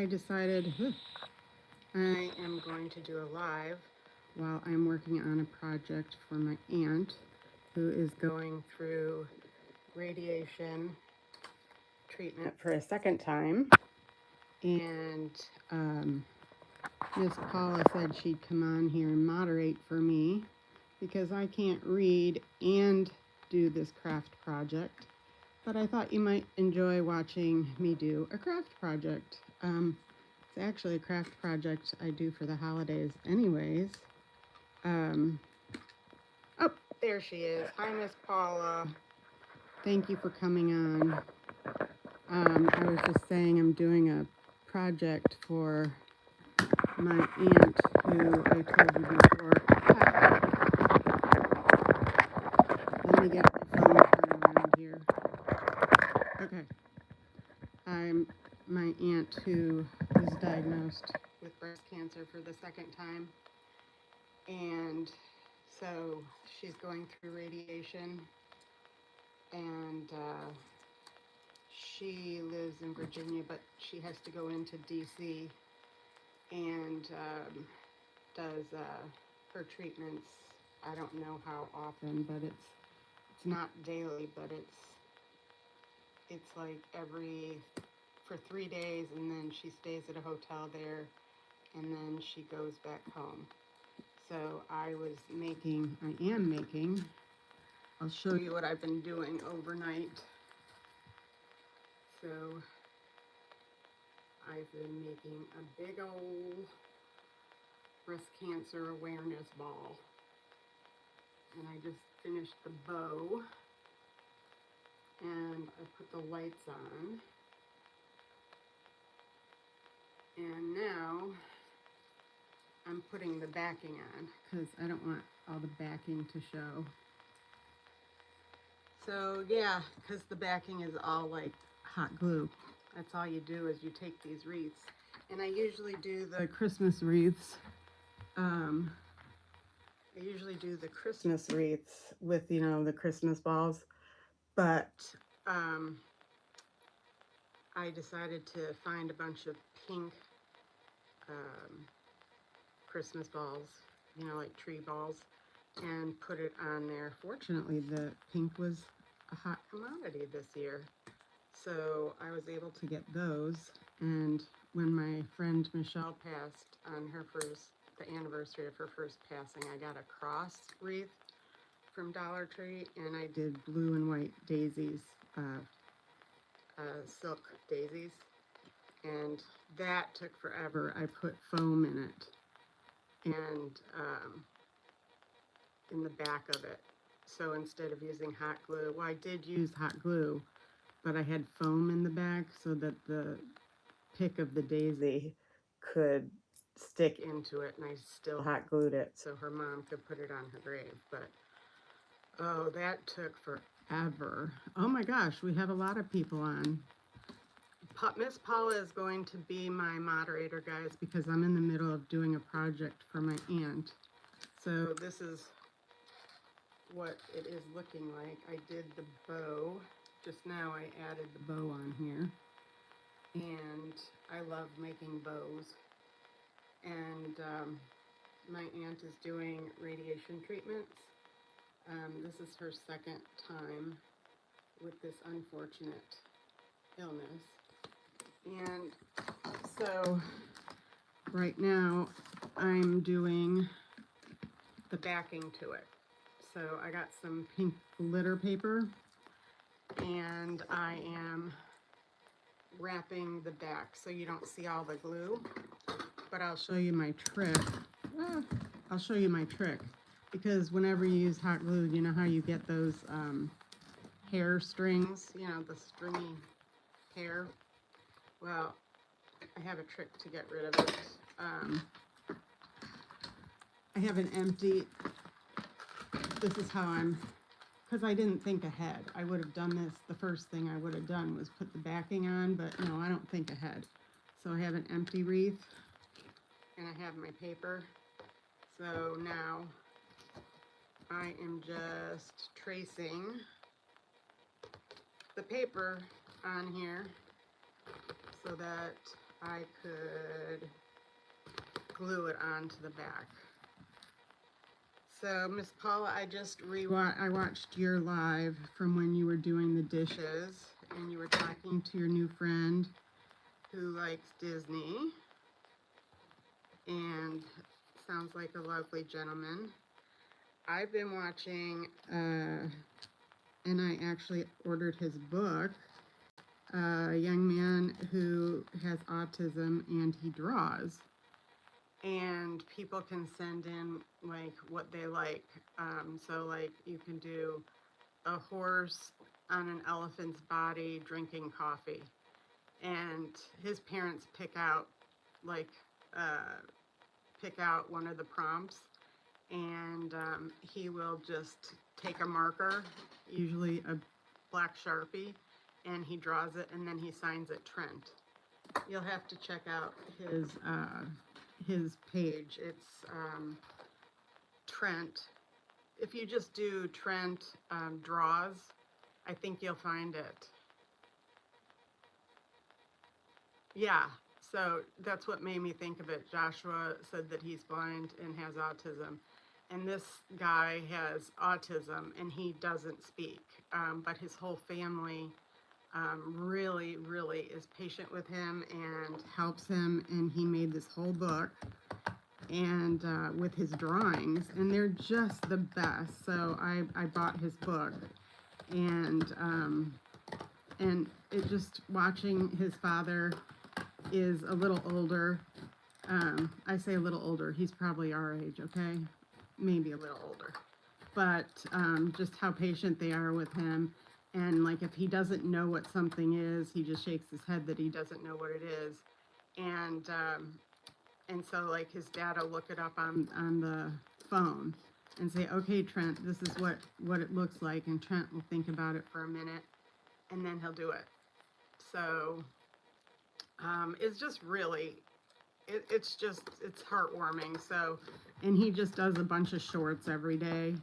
I decided I am going to do a live while I'm working on a project for my aunt who is going through radiation treatment for a second time. And Miss Paula said she'd come on here and moderate for me because I can't read and do this craft project. But I thought you might enjoy watching me do a craft project. It's actually a craft project I do for the holidays anyways. Oh, there she is. Hi, Miss Paula. Thank you for coming on. I was just saying I'm doing a project for my aunt who I told you before. Let me get my phone turned around here. Okay. I'm my aunt who was diagnosed with breast cancer for the second time. And so she's going through radiation, and she lives in Virginia, but she has to go into DC and does her treatments. I don't know how often, but it's not daily, but it's like for 3 days, and then she stays at a hotel there, and then she goes back home. So I am making, I'll show you what I've been doing overnight. So I've been making a big old breast cancer awareness ball. And I just finished the bow, and I put the lights on. And now I'm putting the backing on because I don't want all the backing to show. So yeah, because the backing is all like hot glue. That's all you do is you take these wreaths. And I usually do the Christmas wreaths. With, the Christmas balls. But I decided to find a bunch of pink Christmas balls, like tree balls, and put it on there. Fortunately, the pink was a hot commodity this year, so I was able to get those. And when my friend Michelle passed on the anniversary of her first passing, I got a cross wreath from Dollar Tree, and I did blue and white daisies, silk daisies, and that took forever. I put foam in it, and in the back of it. So instead of using hot glue, well, I did use hot glue, but I had foam in the back so that the pick of the daisy could stick into it, and I still hot glued it so her mom could put it on her grave. But oh, that took forever. Oh my gosh, we have a lot of people on. Miss Paula is going to be my moderator, guys, because I'm in the middle of doing a project for my aunt. So this is what it is looking like. I did the bow. Just now I added the bow on here. And I love making bows. And my aunt is doing radiation treatments. This is her second time with this unfortunate illness. And so right now I'm doing the backing to it. So I got some pink glitter paper, and I am wrapping the back so you don't see all the glue, but I'll show you my trick. I'll show you my trick, because whenever you use hot glue, you know how you get those hair strings, the stringy hair. Well, I have a trick to get rid of it. I have an empty, this is how because I didn't think ahead. I would have done this, the first thing I would have done was put the backing on, but no, I don't think ahead. So I have an empty wreath, and I have my paper. So now I am just tracing the paper on here so that I could glue it onto the back. So, Miss Paula, I watched your live from when you were doing the dishes, and you were talking to your new friend who likes Disney, and sounds like a lovely gentleman. I've been watching, and I actually ordered his book, a young man who has autism and he draws. And people can send in like what they like. So like you can do a horse on an elephant's body drinking coffee. And his parents pick out like pick out one of the prompts, and he will just take a marker, usually a black Sharpie, and he draws it and then he signs it Trent. You'll have to check out his page. It's Trent. If you just do Trent draws, I think you'll find it. Yeah, so that's what made me think of it. Joshua said that he's blind and has autism. And this guy has autism and he doesn't speak, but his whole family really, really is patient with him and helps him. And he made this whole book and with his drawings, and they're just the best. So I bought his book, and it just watching his father is a little older. I say a little older. He's probably our age, okay? Maybe a little older. But just how patient they are with him. And like if he doesn't know what something is, he just shakes his head that he doesn't know what it is. And so like his dad will look it up on the phone and say, okay, Trent, this is what it looks like. And Trent will think about it for a minute and then he'll do it. So it's just really, it's heartwarming. So, and he just does a bunch of shorts every day.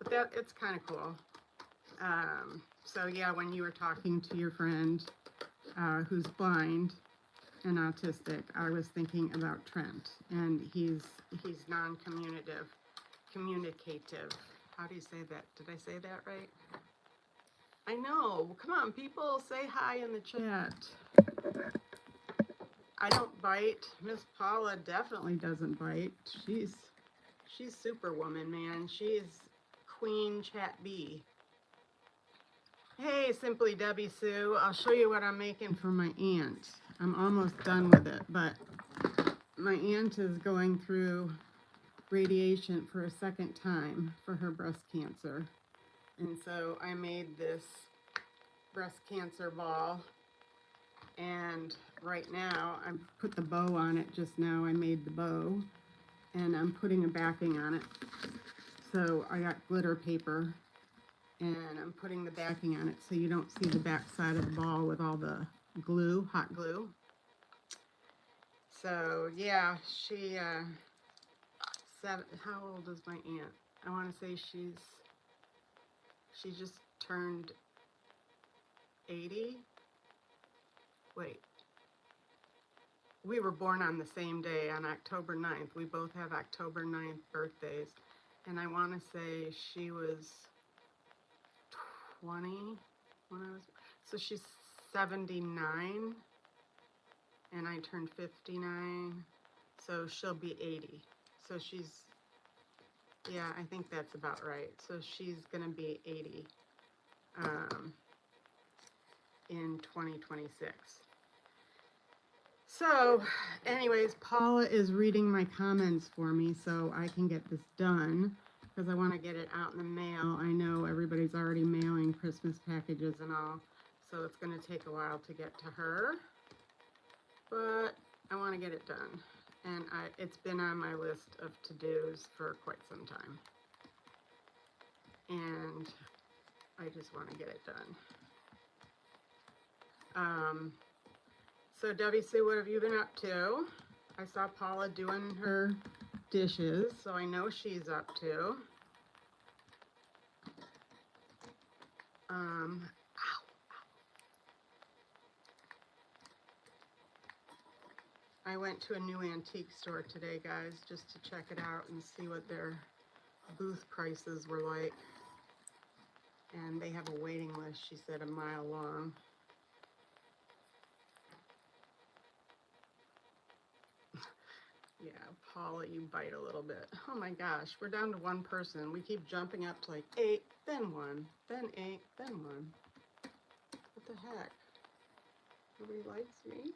But it's kind of cool. So yeah, when you were talking to your friend who's blind and autistic, I was thinking about Trent, and he's non-communicative. How do you say that? Did I say that right? I know. Come on, people, say hi in the chat. I don't bite. Miss Paula definitely doesn't bite. She's Superwoman, man. She's Queen Chat Bee. Hey, Simply Debbie Sue. I'll show you what I'm making for my aunt. I'm almost done with it, but my aunt is going through radiation for a second time for her breast cancer. And so I made this breast cancer ball, and right now I put the bow on it just now. I made the bow, and I'm putting a backing on it. So I got glitter paper, and I'm putting the backing on it so you don't see the back side of the ball with all the glue, hot glue. So yeah, she how old is my aunt? I want to say she just turned 80. Wait, we were born on the same day, on October 9th. We both have October 9th birthdays, and I want to say she was 20 when I was, so she's 79, and I turned 59, so she'll be 80. So she's, yeah, I think that's about right. So she's gonna be 80 in 2026. So anyways, Paula is reading my comments for me so I can get this done, because I want to get it out in the mail. I know everybody's already mailing Christmas packages and all, so it's going to take a while to get to her, but I want to get it done. And it's been on my list of to-dos for quite some time, and I just want to get it done. So Debbie Sue, what have you been up to? I saw Paula doing her dishes, so I know she's up to. I went to a new antique store today, guys, just to check it out and see what their booth prices were like. And they have a waiting list, she said, a mile long. Yeah, Paula, you bite a little bit. Oh my gosh, we're down to one person. We keep jumping up to like 8, then 1, then 8, then 1. What the heck? Nobody likes me?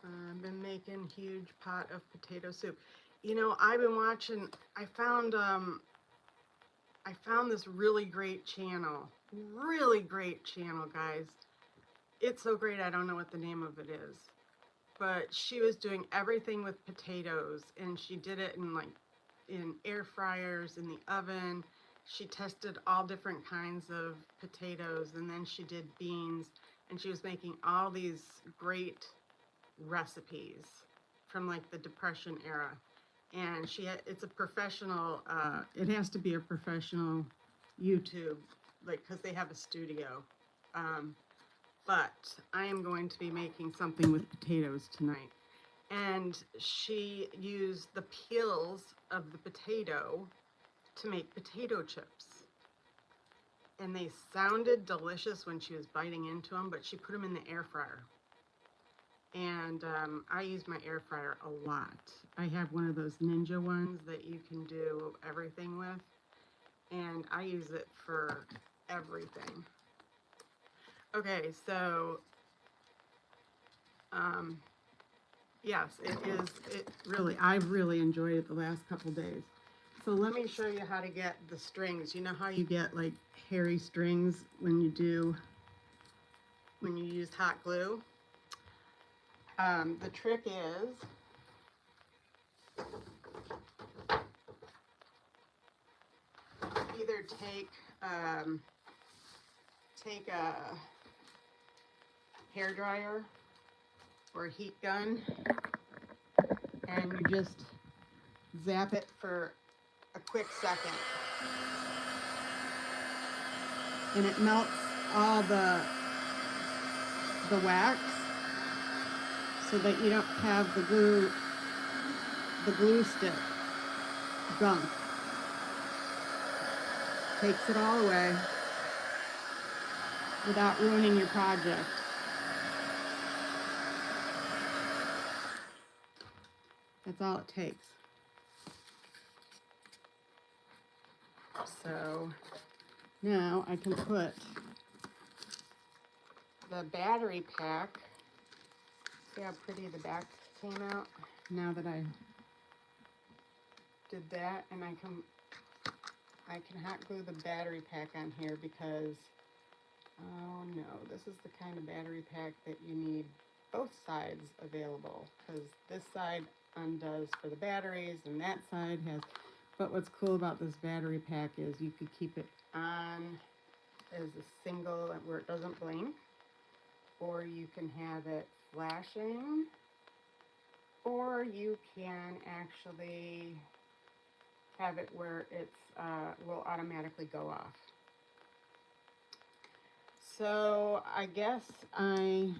I've been making huge pot of potato soup. You know, I've been watching, I found this really great channel, guys. It's so great, I don't know what the name of it is. But she was doing everything with potatoes, and she did it in air fryers, in the oven. She tested all different kinds of potatoes, and then she did beans, and she was making all these great recipes from like the Depression era. And it's a professional, it has to be a professional YouTube, like, because they have a studio. But I am going to be making something with potatoes tonight. And she used the peels of the potato to make potato chips. And they sounded delicious when she was biting into them, but she put them in the air fryer. And I use my air fryer a lot. I have one of those Ninja ones that you can do everything with. And I use it for everything. Okay, so yes, I've really enjoyed it the last couple days. So let me show you how to get the strings. You know how you get like hairy strings when you use hot glue? The trick is either take a hair dryer or a heat gun, and you just zap it for a quick second, and it melts all the wax so that you don't have the glue stick gunk. Takes it all away without ruining your project. That's all it takes. So now I can put the battery pack. See how pretty the back came out? Now that I did that, and I can hot glue the battery pack on here because, oh no, this is the kind of battery pack that you need both sides available, because this side undoes for the batteries and that side has, but what's cool about this battery pack is you could keep it on as a single where it doesn't blink, or you can have it flashing, or you can actually have it where it's will automatically go off. So I guess I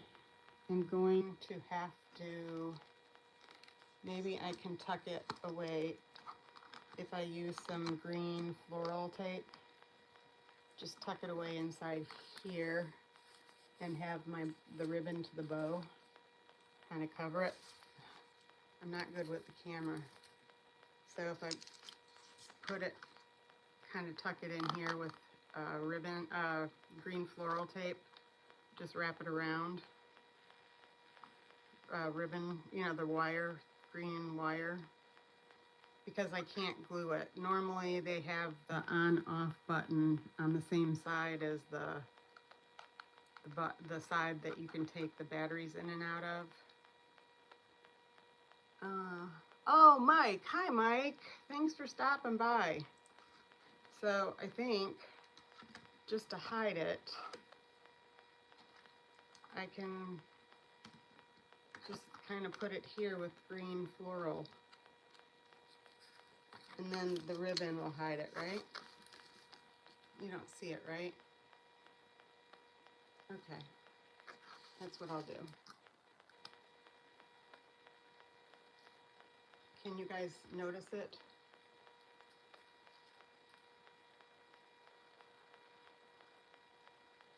am going to have to, maybe I can tuck it away if I use some green floral tape. Just tuck it away inside here and have the ribbon to the bow kind of cover it. I'm not good with the camera, so if I put it, kind of tuck it in here with ribbon, green floral tape, just wrap it around, ribbon, you know, the wire, green wire, because I can't glue it. Normally they have the on-off button on the same side as the side that you can take the batteries in and out of. Oh, Mike. Hi, Mike. Thanks for stopping by. So I think just to hide it, I can just kind of put it here with green floral. And then the ribbon will hide it, right? You don't see it, right? Okay. That's what I'll do. Can you guys notice it?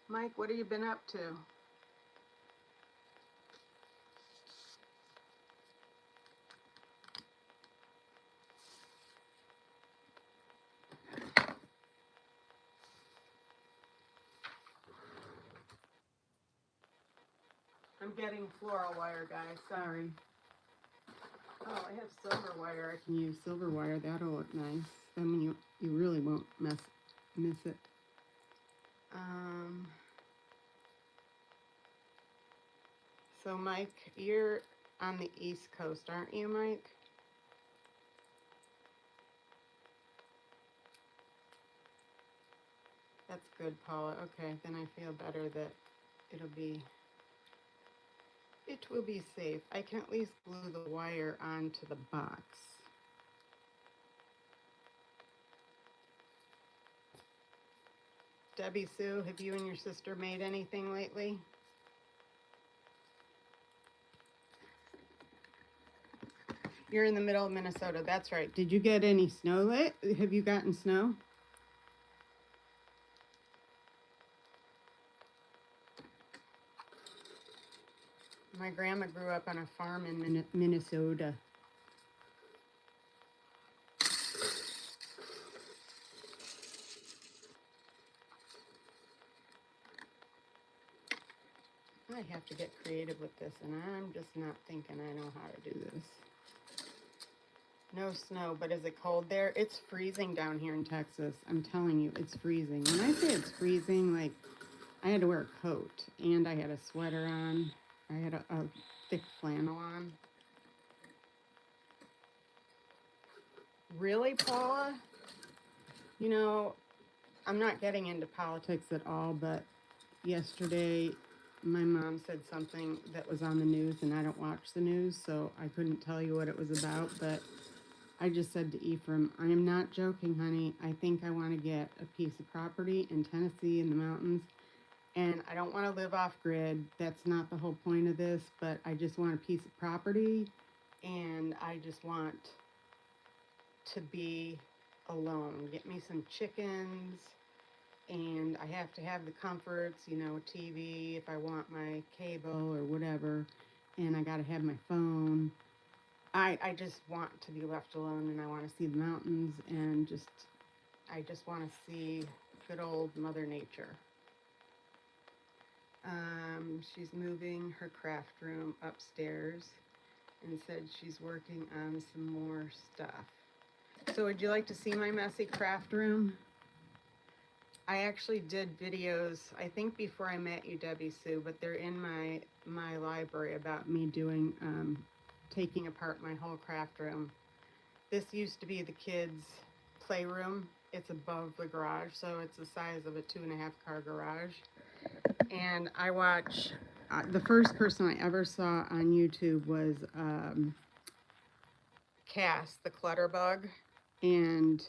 Mike, what have you been up to? I'm getting floral wire, guys. Sorry. Oh, I have silver wire. I can use silver wire. That'll look nice. I mean, you really won't miss it. So Mike, you're on the East Coast, aren't you, Mike? That's good, Paula. Okay, then I feel better that it will be safe. I can at least glue the wire onto the box. Debbie Sue, have you and your sister made anything lately? You're in the middle of Minnesota, that's right. Did you get any snow Have you gotten snow? My grandma grew up on a farm in Minnesota. I have to get creative with this, and I'm just not thinking I know how to do this. No snow, but is it cold there? It's freezing down here in Texas. I'm telling you, it's freezing. When I say it's freezing, like, I had to wear a coat, and I had a sweater on. I had a thick flannel on. Really, Paula? You know, I'm not getting into politics at all, but yesterday my mom said something that was on the news, and I don't watch the news, so I couldn't tell you what it was about, but I just said to Ephraim, I am not joking, honey. I think I want to get a piece of property in Tennessee in the mountains, and I don't want to live off grid. That's not the whole point of this, but I just want a piece of property, and I just want to be alone. Get me some chickens, and I have to have the comforts, you know, TV if I want my cable or whatever, and I got to have my phone. I just want to be left alone, and I want to see the mountains, and I just want to see good old Mother Nature. She's moving her craft room upstairs and said she's working on some more stuff. So would you like to see my messy craft room? I actually did videos, I think before I met you, Debbie Sue, but they're in my library about me doing, taking apart my whole craft room. This used to be the kids' playroom. It's above the garage, so it's the size of a 2.5 car garage. And I watch, the first person I ever saw on YouTube was Cass, the Clutterbug, and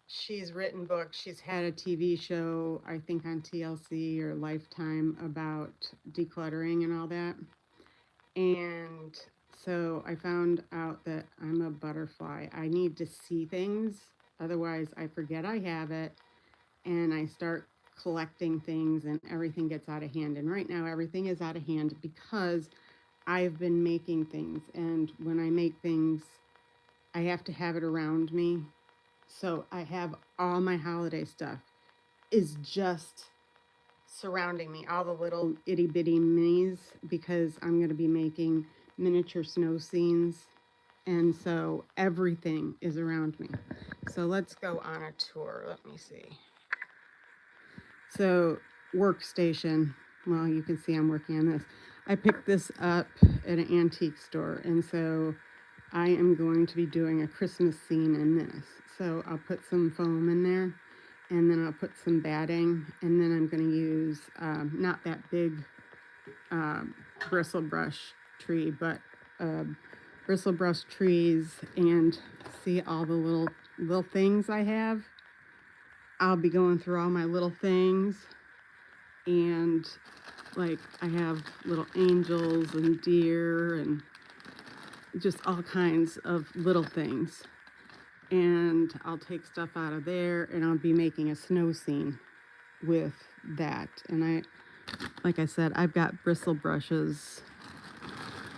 she's written books. She's had a TV show, I think on TLC or Lifetime, about decluttering and all that. And so I found out that I'm a butterfly. I need to see things, otherwise I forget I have it, and I start collecting things and everything gets out of hand. And right now everything is out of hand because I've been making things, and when I make things, I have to have it around me. So I have all my holiday stuff is just surrounding me, all the little itty bitty minis, because I'm going to be making miniature snow scenes. And so everything is around me. So let's go on a tour. Let me see. So workstation, well, you can see I'm working on this. I picked this up at an antique store, and so I am going to be doing a Christmas scene in this. So I'll put some foam in there, and then I'll put some batting, and then I'm going to use not that big bristle brush tree, but bristle brush trees, and see all the little things I have. I'll be going through all my little things, and like I have little angels and deer and just all kinds of little things. And I'll take stuff out of there and I'll be making a snow scene with that. And like I said, I've got bristle brushes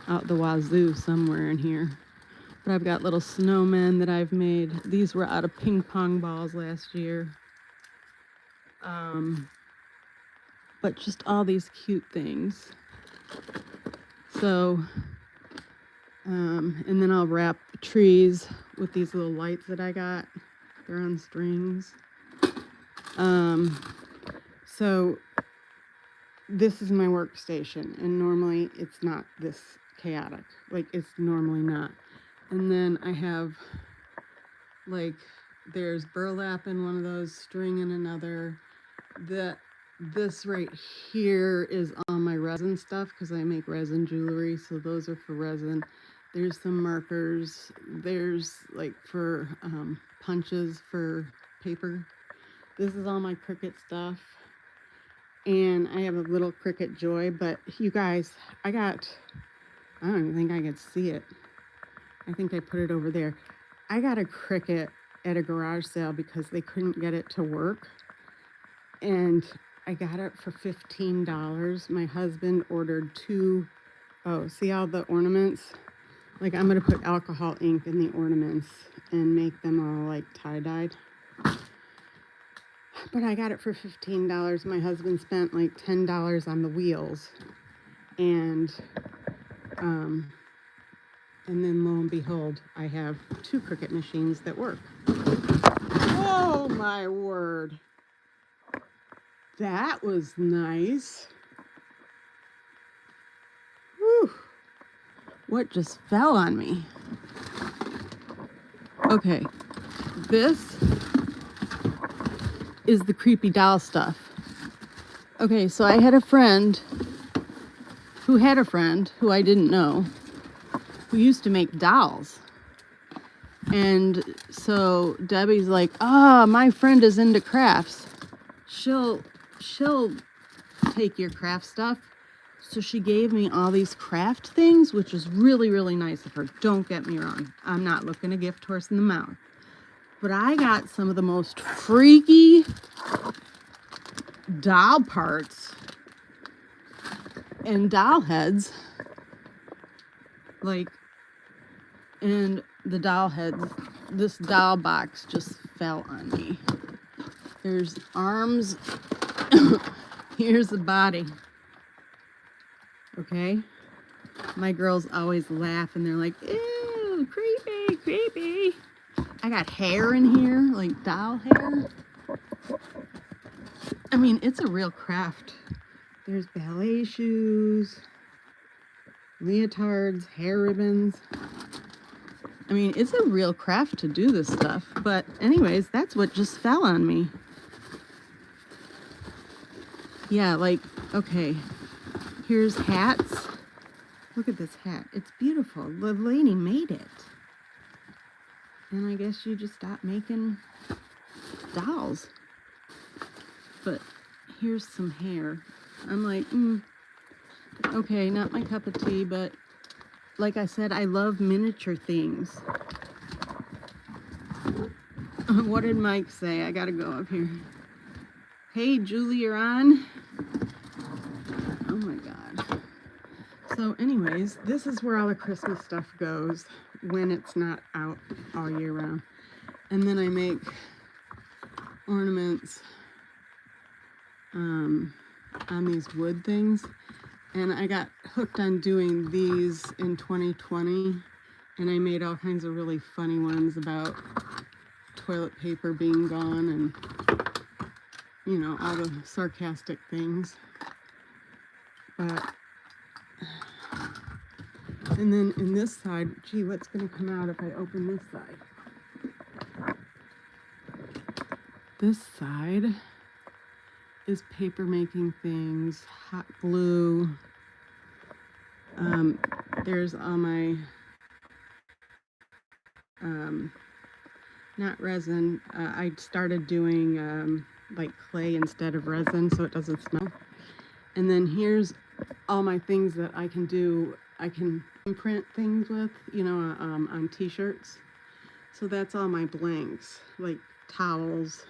out the wazoo somewhere in here. But I've got little snowmen that I've made. These were out of ping pong balls last year. But just all these cute things. So, and then I'll wrap trees with these little lights that I got. They're on strings. So this is my workstation, and normally it's not this chaotic. Like, it's normally not. And then I have, like, there's burlap in one of those, string in another. This right here is all my resin stuff, because I make resin jewelry, so those are for resin. There's some markers. There's, like, for punches for paper. This is all my Cricut stuff. And I have a little Cricut Joy, but you guys, I don't even think I could see it. I think I put it over there. I got a Cricut at a garage sale because they couldn't get it to work. And I got it for $15. My husband ordered two. Oh, see all the ornaments? Like, I'm going to put alcohol ink in the ornaments and make them all like tie-dyed. But I got it for $15. My husband spent like $10 on the wheels. And then lo and behold, I have two Cricut machines that work. Oh my word. That was nice. Whew. What just fell on me? Okay, this is the creepy doll stuff. Okay, so I had a friend who I didn't know, who used to make dolls. And so Debbie's like, my friend is into crafts. She'll take your craft stuff. So she gave me all these craft things, which was really, really nice of her. Don't get me wrong. I'm not looking a gift horse in the mouth. But I got some of the most freaky doll parts and doll heads. Like, and the doll heads, this doll box just fell on me. There's arms. Here's the body. Okay? My girls always laugh and they're like, ew, creepy, creepy. I got hair in here, like doll hair. I mean, it's a real craft. There's ballet shoes, leotards, hair ribbons. I mean, it's a real craft to do this stuff. But anyways, that's what just fell on me. Yeah, like, okay. Here's hats. Look at this hat. It's beautiful. The lady made it. And I guess you just stopped making dolls. But here's some hair. I'm like, okay, not my cup of tea, but like I said, I love miniature things. What did Mike say? I gotta go up here. Hey, Julie, you're on. Oh my God. So anyways, this is where all the Christmas stuff goes when it's not out all year round. And then I make ornaments on these wood things. And I got hooked on doing these in 2020. And I made all kinds of really funny ones about toilet paper being gone and, you know, all the sarcastic things. But, and then in this side, gee, what's going to come out if I open this side? This side is paper making things, hot glue. There's all my, not resin. I started doing like clay instead of resin so it doesn't smell. And then here's all my things that I can do. I can print things with, you know, on t-shirts. So that's all my blanks, like towels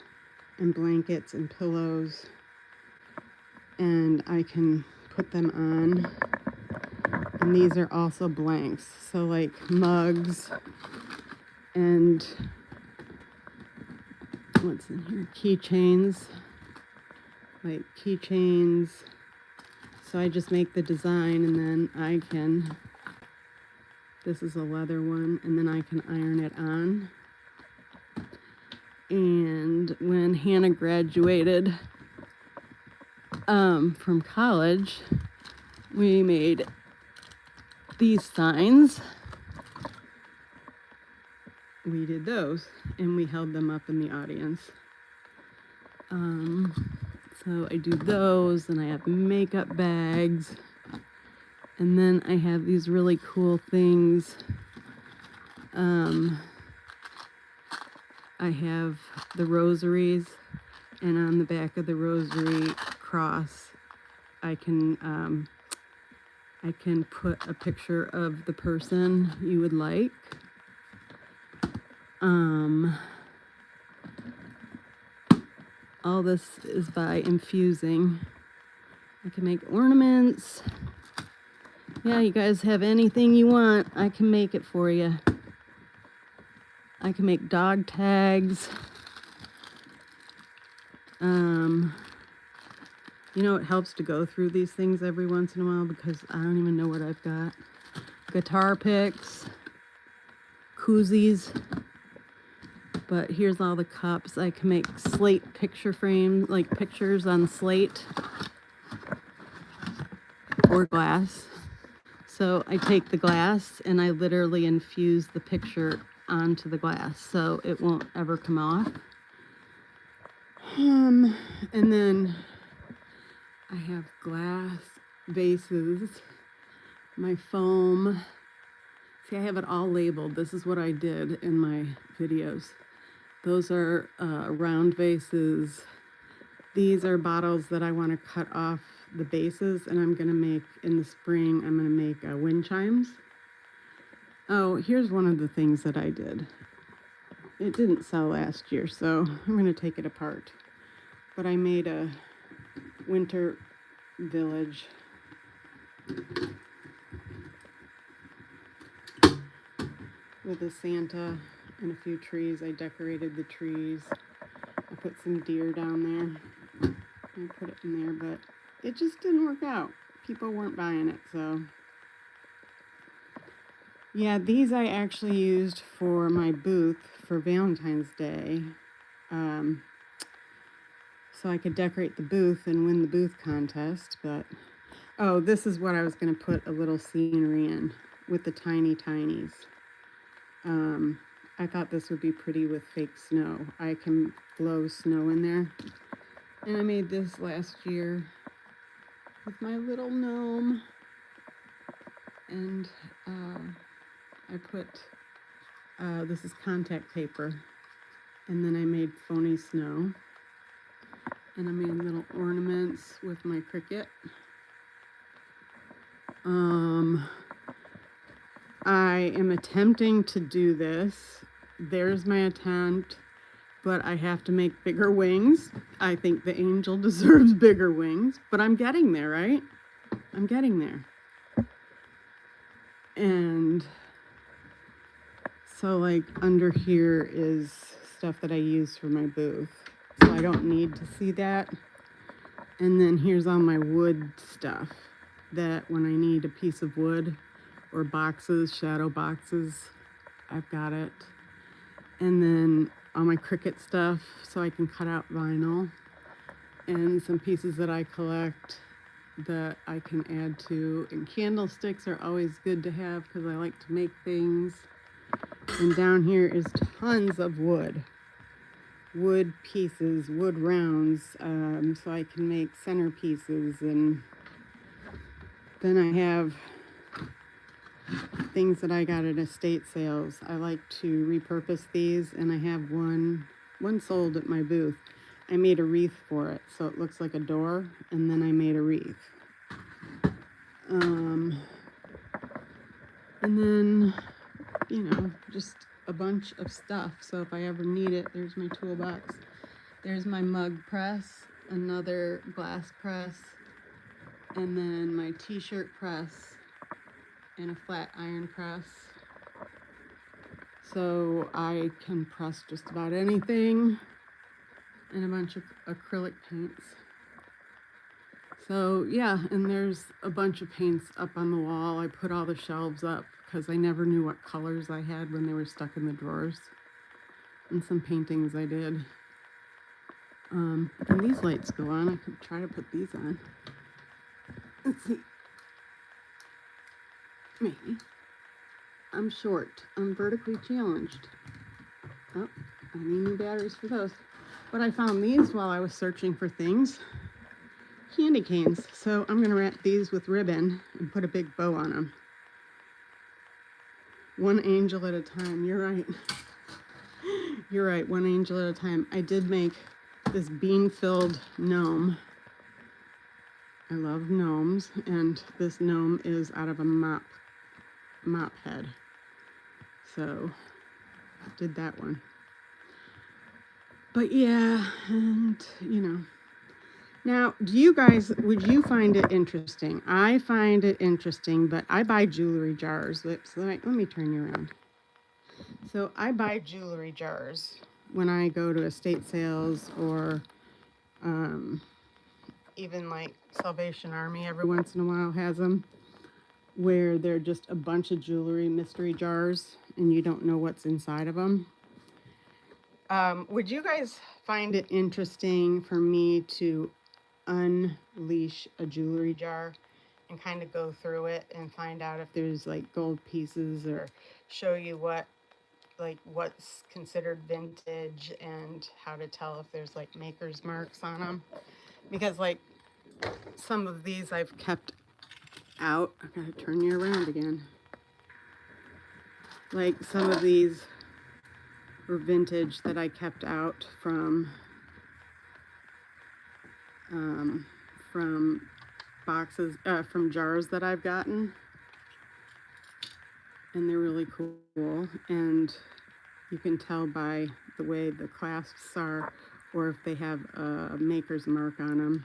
and blankets and pillows. And I can put them on. And these are also blanks. So like mugs and what's in here? Keychains. Like keychains. So I just make the design and then I can, this is a leather one, and then I can iron it on. And when Hannah graduated from college, we made these signs. We did those and we held them up in the audience. So I do those, and I have makeup bags, and then I have these really cool things. I have the rosaries, and on the back of the rosary cross, I can put a picture of the person you would like. All this is by infusing. I can make ornaments. Yeah, you guys have anything you want, I can make it for you. I can make dog tags. You know, it helps to go through these things every once in a while because I don't even know what I've got. Guitar picks, koozies. But here's all the cups. I can make slate picture frames, like pictures on slate or glass. So I take the glass and I literally infuse the picture onto the glass so it won't ever come off. And then I have glass vases, my foam. See, I have it all labeled. This is what I did in my videos. Those are round vases. These are bottles that I want to cut off the bases, and I'm going to make, in the spring, I'm going to make wind chimes. Oh, here's one of the things that I did. It didn't sell last year, so I'm going to take it apart. But I made a winter village. With a Santa and a few trees. I decorated the trees. I put some deer down there. I put it in there, but it just didn't work out. People weren't buying it, so. Yeah, these I actually used for my booth for Valentine's Day. So I could decorate the booth and win the booth contest, but, oh, this is what I was going to put a little scenery in with the tiny tinies. I thought this would be pretty with fake snow. I can blow snow in there. And I made this last year with my little gnome. And I put, this is contact paper. And then I made phony snow. And I made little ornaments with my Cricut. I am attempting to do this. There's my attempt, but I have to make bigger wings. I think the angel deserves bigger wings, but I'm getting there, right? I'm getting there. And so like under here is stuff that I use for my booth. So I don't need to see that. And then here's all my wood stuff that when I need a piece of wood or boxes, shadow boxes, I've got it. And then all my Cricut stuff so I can cut out vinyl, and some pieces that I collect that I can add to. And candlesticks are always good to have because I like to make things. And down here is tons of wood pieces, wood rounds, so I can make centerpieces. And then I have things that I got at estate sales. I like to repurpose these, and I have one sold at my booth. I made a wreath for it, so it looks like a door, and then I made a wreath. And then, you know, just a bunch of stuff. So if I ever need it, there's my toolbox. There's my mug press, another glass press, and then my t-shirt press and a flat iron press. So I can press just about anything, and a bunch of acrylic paints. So yeah, and there's a bunch of paints up on the wall. I put all the shelves up because I never knew what colors I had when they were stuck in the drawers. And some paintings I did. And these lights go on. I could try to put these on. Let's see. Maybe. I'm short. I'm vertically challenged. Oh, I need new batteries for those. But I found these while I was searching for things. Candy canes. So I'm going to wrap these with ribbon and put a big bow on them. One angel at a time. You're right. You're right. One angel at a time. I did make this bean-filled gnome. I love gnomes, and this gnome is out of a mop head. So I did that one. But yeah, and you know. Now, do you guys, would you find it interesting? I find it interesting, but I buy jewelry jars. Let me turn you around. So I buy jewelry jars when I go to estate sales, or even like Salvation Army every once in a while has them, where they're just a bunch of jewelry mystery jars and you don't know what's inside of them. Would you guys find it interesting for me to unleash a jewelry jar and kind of go through it and find out if there's like gold pieces, or show you what's considered vintage and how to tell if there's like maker's marks on them? Because like some of these I've kept out. I gotta turn you around again. Like some of these were vintage that I kept out from boxes, from jars that I've gotten, and they're really cool. And you can tell by the way the clasps are, or if they have a maker's mark on them.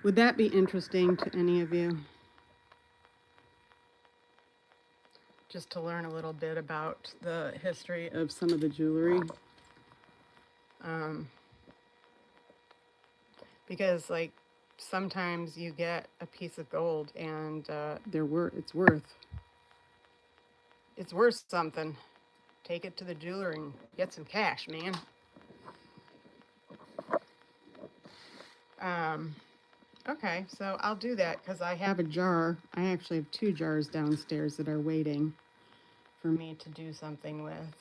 Would that be interesting to any of you? Just to learn a little bit about the history of some of the jewelry. Because like sometimes you get a piece of gold and it's worth something. Take it to the jeweler and get some cash, man. Okay, so I'll do that because I have a jar. I actually have 2 jars downstairs that are waiting for me to do something with.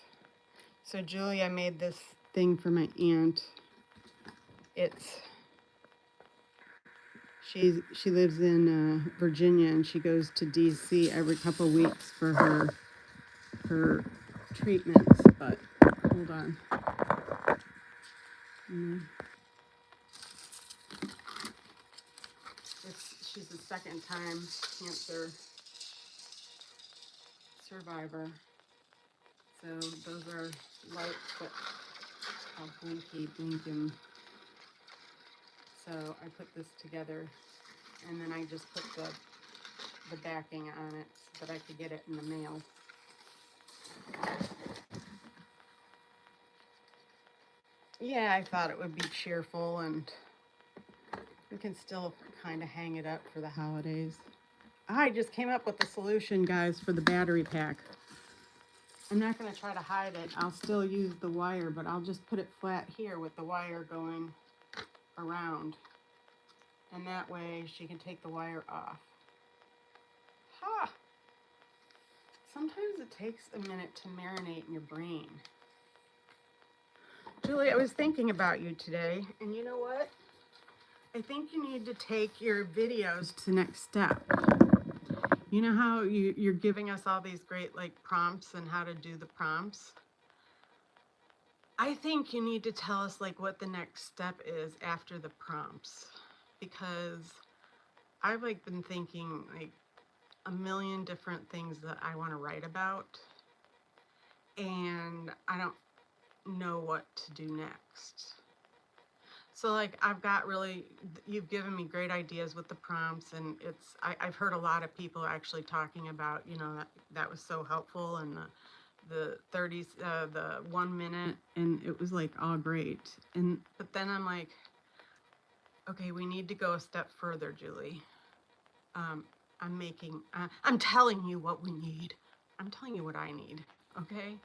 So Julie, I made this thing for my aunt. She lives in Virginia, and she goes to DC every couple weeks for her treatments. But hold on. She's a second-time cancer survivor. So those are lights, but I'll blink them. So I put this together, and then I just put the backing on it so that I could get it in the mail. Yeah, I thought it would be cheerful, and we can still kind of hang it up for the holidays. I just came up with the solution, guys, for the battery pack. I'm not going to try to hide it. I'll still use the wire, but I'll just put it flat here with the wire going around. And that way she can take the wire off. Ha! Sometimes it takes a minute to marinate in your brain. Julie, I was thinking about you today, and you know what? I think you need to take your videos to the next step. You know how you're giving us all these great like prompts and how to do the prompts? I think you need to tell us like what the next step is after the prompts, because I've like been thinking like a million different things that I want to write about, and I don't know what to do next. So like I've got really, you've given me great ideas with the prompts, and I've heard a lot of people actually talking about, that was so helpful, and the 30s, the 1 minute, and it was like all great. But then I'm like, okay, we need to go a step further, Julie. Um, I'm telling you what we need. I'm telling you what I need. Okay.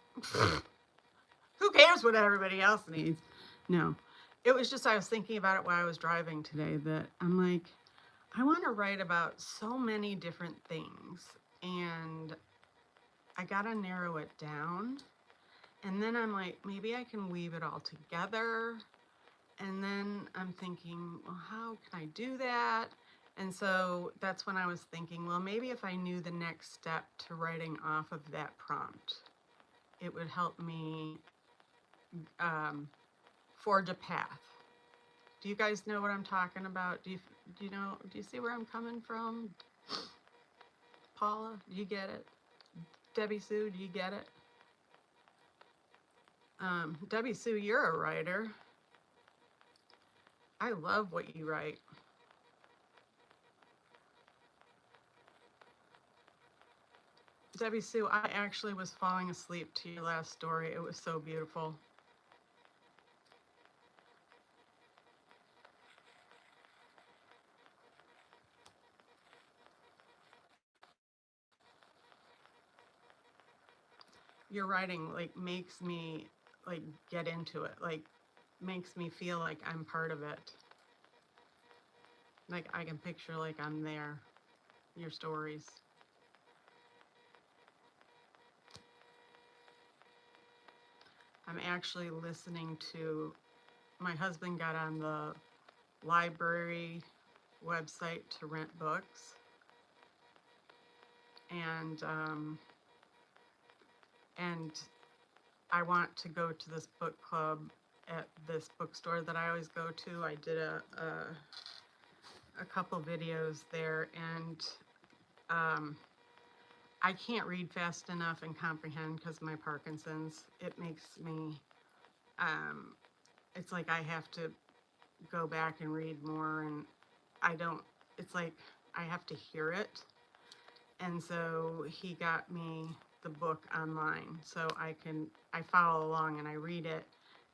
Who cares what everybody else needs? No. It was just, I was thinking about it while I was driving today, that I'm like, I want to write about so many different things, and I got to narrow it down. And then I'm like, maybe I can weave it all together. And then I'm thinking, well, how can I do that? And so that's when I was thinking, well, maybe if I knew the next step to writing off of that prompt, it would help me forge a path. Do you guys know what I'm talking about? Do you see where I'm coming from? Paula, do you get it? Debbie Sue, do you get it? Debbie Sue, you're a writer. I love what you write. Debbie Sue, I actually was falling asleep to your last story. It was so beautiful. Your writing like makes me like get into it, like makes me feel like I'm part of it. Like I can picture like I'm there, your stories. I'm actually listening to, my husband got on the library website to rent books, and and I want to go to this book club at this bookstore that I always go to. I did a couple videos there, and I can't read fast enough and comprehend because of my Parkinson's. It makes me, it's like I have to go back and read more, and I don't, it's like I have to hear it. And so he got me the book online, so I follow along and I read it,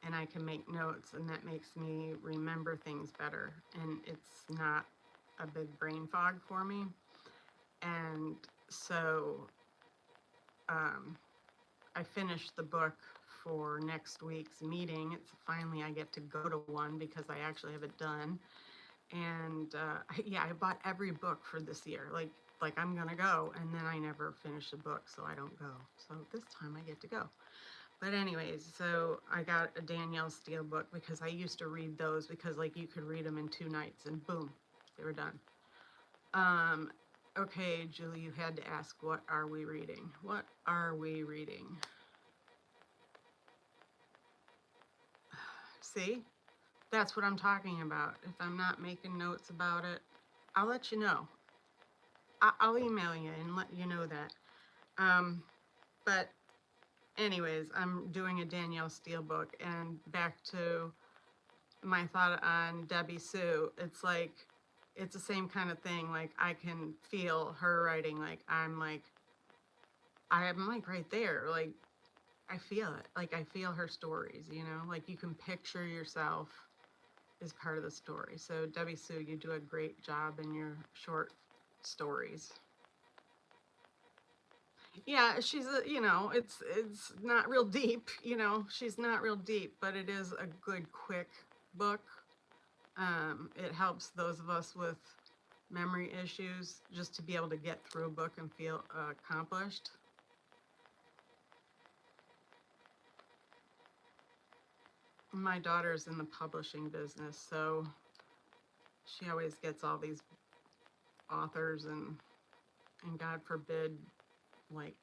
and I can make notes, and that makes me remember things better, and it's not a big brain fog for me. And so I finished the book for next week's meeting. It's finally, I get to go to one because I actually have it done. And yeah, I bought every book for this year. Like I'm gonna go, and then I never finish the book, so I don't go. So this time I get to go. But anyways, so I got a Danielle Steele book because I used to read those because like you could read them in 2 nights and boom, they were done. Okay, Julie, you had to ask, what are we reading? What are we reading? See? That's what I'm talking about. If I'm not making notes about it, I'll let you know. I'll email you and let you know that. But anyways, I'm doing a Danielle Steele book, and back to my thought on Debbie Sue. It's like, it's the same kind of thing. Like I can feel her writing. Like I'm like right there. Like I feel it. Like I feel her stories, like you can picture yourself as part of the story. So Debbie Sue, you do a great job in your short stories. Yeah, she's it's not real deep, she's not real deep, but it is a good, quick book. It helps those of us with memory issues just to be able to get through a book and feel accomplished. My daughter's in the publishing business, so she always gets all these authors, and God forbid, like,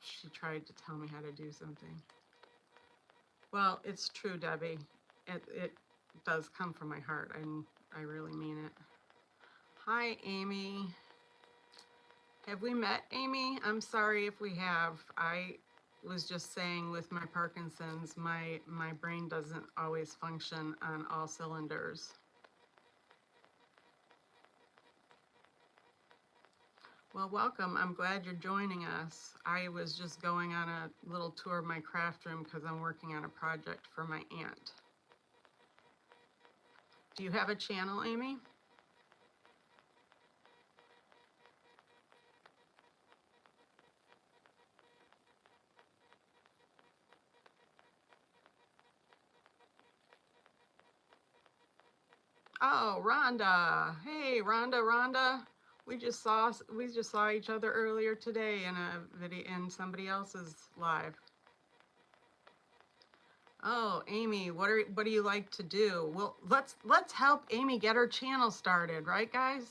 she tried to tell me how to do something. Well, it's true, Debbie. It does come from my heart, and I really mean it. Hi, Amy. Have we met, Amy? I'm sorry if we have. I was just saying with my Parkinson's, my brain doesn't always function on all cylinders. Well, welcome. I'm glad you're joining us. I was just going on a little tour of my craft room because I'm working on a project for my aunt. Do you have a channel, Amy? Oh, Rhonda. Hey, Rhonda. We just saw each other earlier today in a video in somebody else's live. Oh, Amy, what do you like to do? Well, let's help Amy get her channel started, right, guys?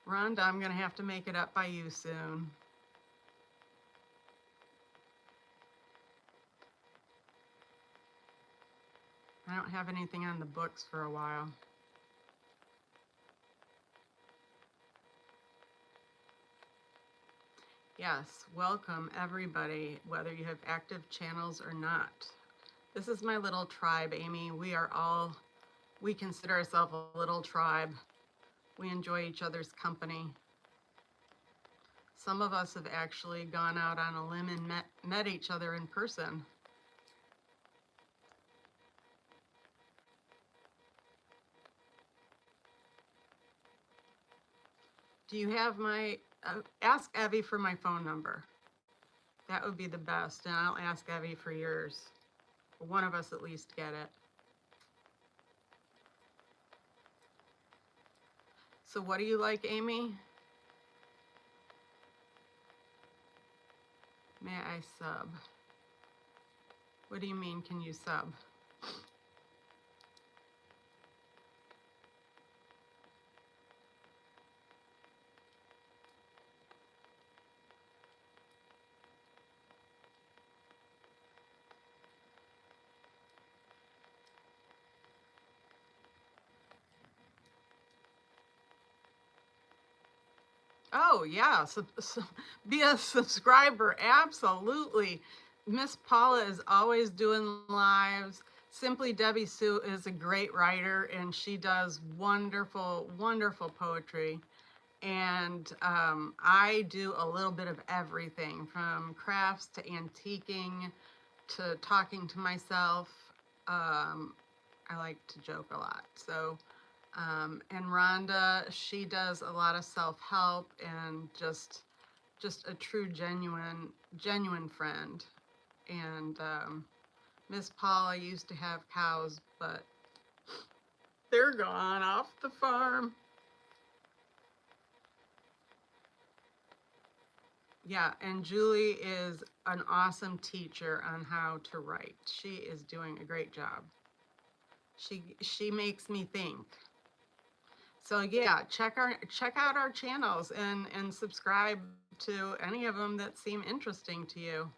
Rhonda, I'm gonna have to make it up by you soon. I don't have anything on the books for a while. Yes, welcome everybody, whether you have active channels or not. This is my little tribe, Amy. We consider ourselves a little tribe. We enjoy each other's company. Some of us have actually gone out on a limb and met each other in person. Do you have my, ask Evie for my phone number. That would be the best, and I'll ask Evie for yours. One of us at least get it. So what do you like, Amy? May I sub? What do you mean, can you sub? Oh, yeah, be a subscriber, absolutely. Miss Paula is always doing lives. Simply Debbie Sue is a great writer, and she does wonderful, wonderful poetry. And I do a little bit of everything, from crafts to antiquing to talking to myself. I like to joke a lot. So, and Rhonda, she does a lot of self-help and just a true, genuine friend. And Miss Paula used to have cows, but they're gone off the farm. Yeah, and Julie is an awesome teacher on how to write. She is doing a great job. She makes me think. So yeah, check out our channels and subscribe to any of them that seem interesting to you.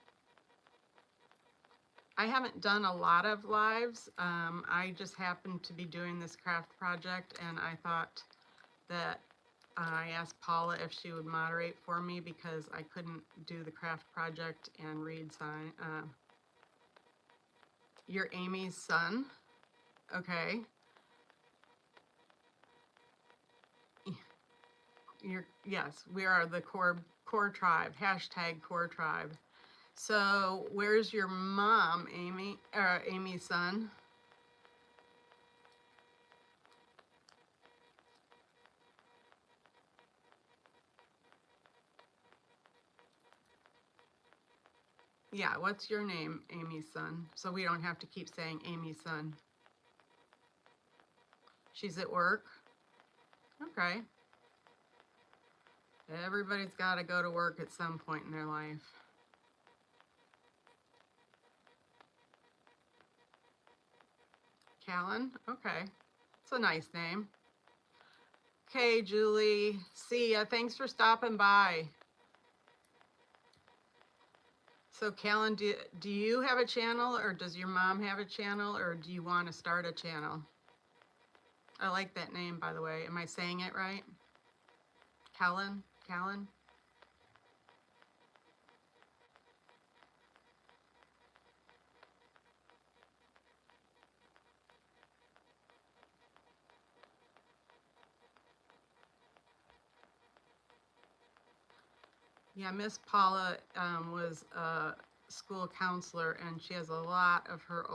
I haven't done a lot of lives. I just happened to be doing this craft project, and I thought that I asked Paula if she would moderate for me because I couldn't do the craft project and read sign. You're Amy's son? Okay. Yes, we are the core tribe, hashtag core tribe. So where's your mom, Amy, Amy's son? Yeah, what's your name, Amy's son? So we don't have to keep saying Amy's son. She's at work? Okay. Everybody's got to go to work at some point in their life. Callan? Okay. It's a nice name. Okay, Julie. See ya. Thanks for stopping by. So Callan, do you have a channel, or does your mom have a channel, or do you want to start a channel? I like that name, by the way. Am I saying it right? Callan? Callan? Yeah, Miss Paula was a school counselor, and she has a lot of her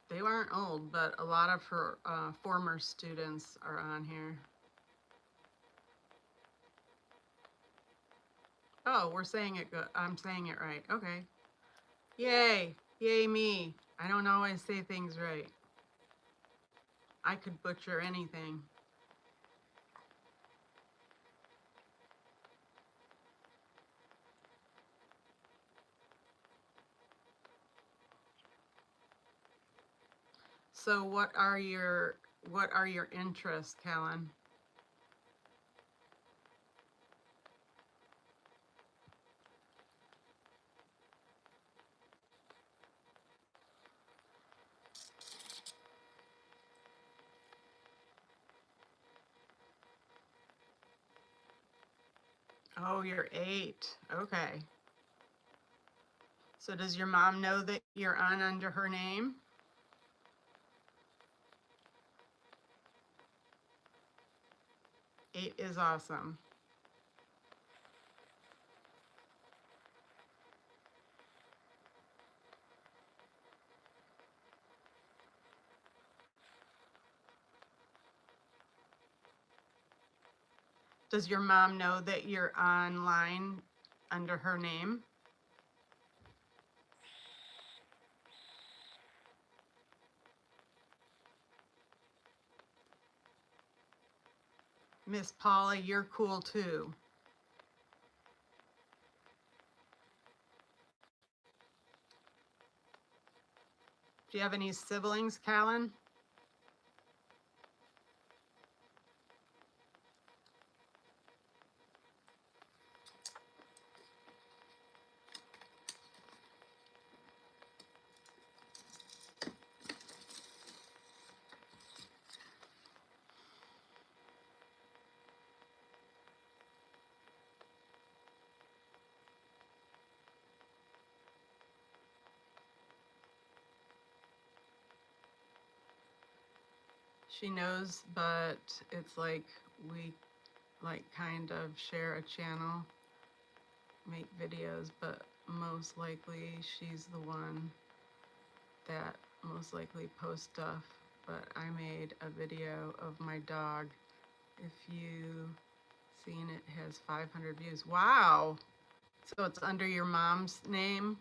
they weren't old, but a lot of her former students are on here. Oh, we're saying it good. I'm saying it right. Okay. Yay. Yay me. I don't always say things right. I could butcher anything. So what are your interests, Callan? Oh, you're 8. Okay. So does your mom know that you're on under her name? Eight is awesome. Does your mom know that you're online under her name? Miss Paula, you're cool too. Do you have any siblings, Callan? She knows, but it's like we kind of share a channel, make videos, but most likely she's the one that most likely posts stuff. But I made a video of my dog. If you seen it, has 500 views. Wow. So it's under your mom's name?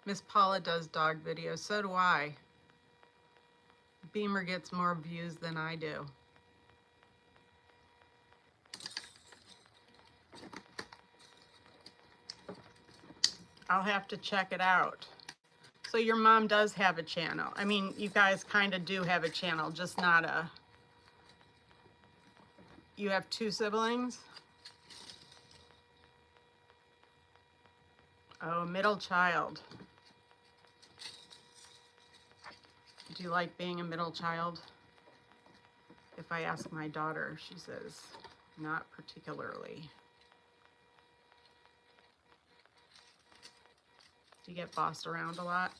Miss Paula does dog videos, so do I. Beamer gets more views than I do. I'll have to check it out. So your mom does have a channel. I mean, you guys kind of do have a channel, just not a... You have 2 siblings? Oh, middle child. Do you like being a middle child? If I ask my daughter, she says, not particularly. Do you get bossed around a lot?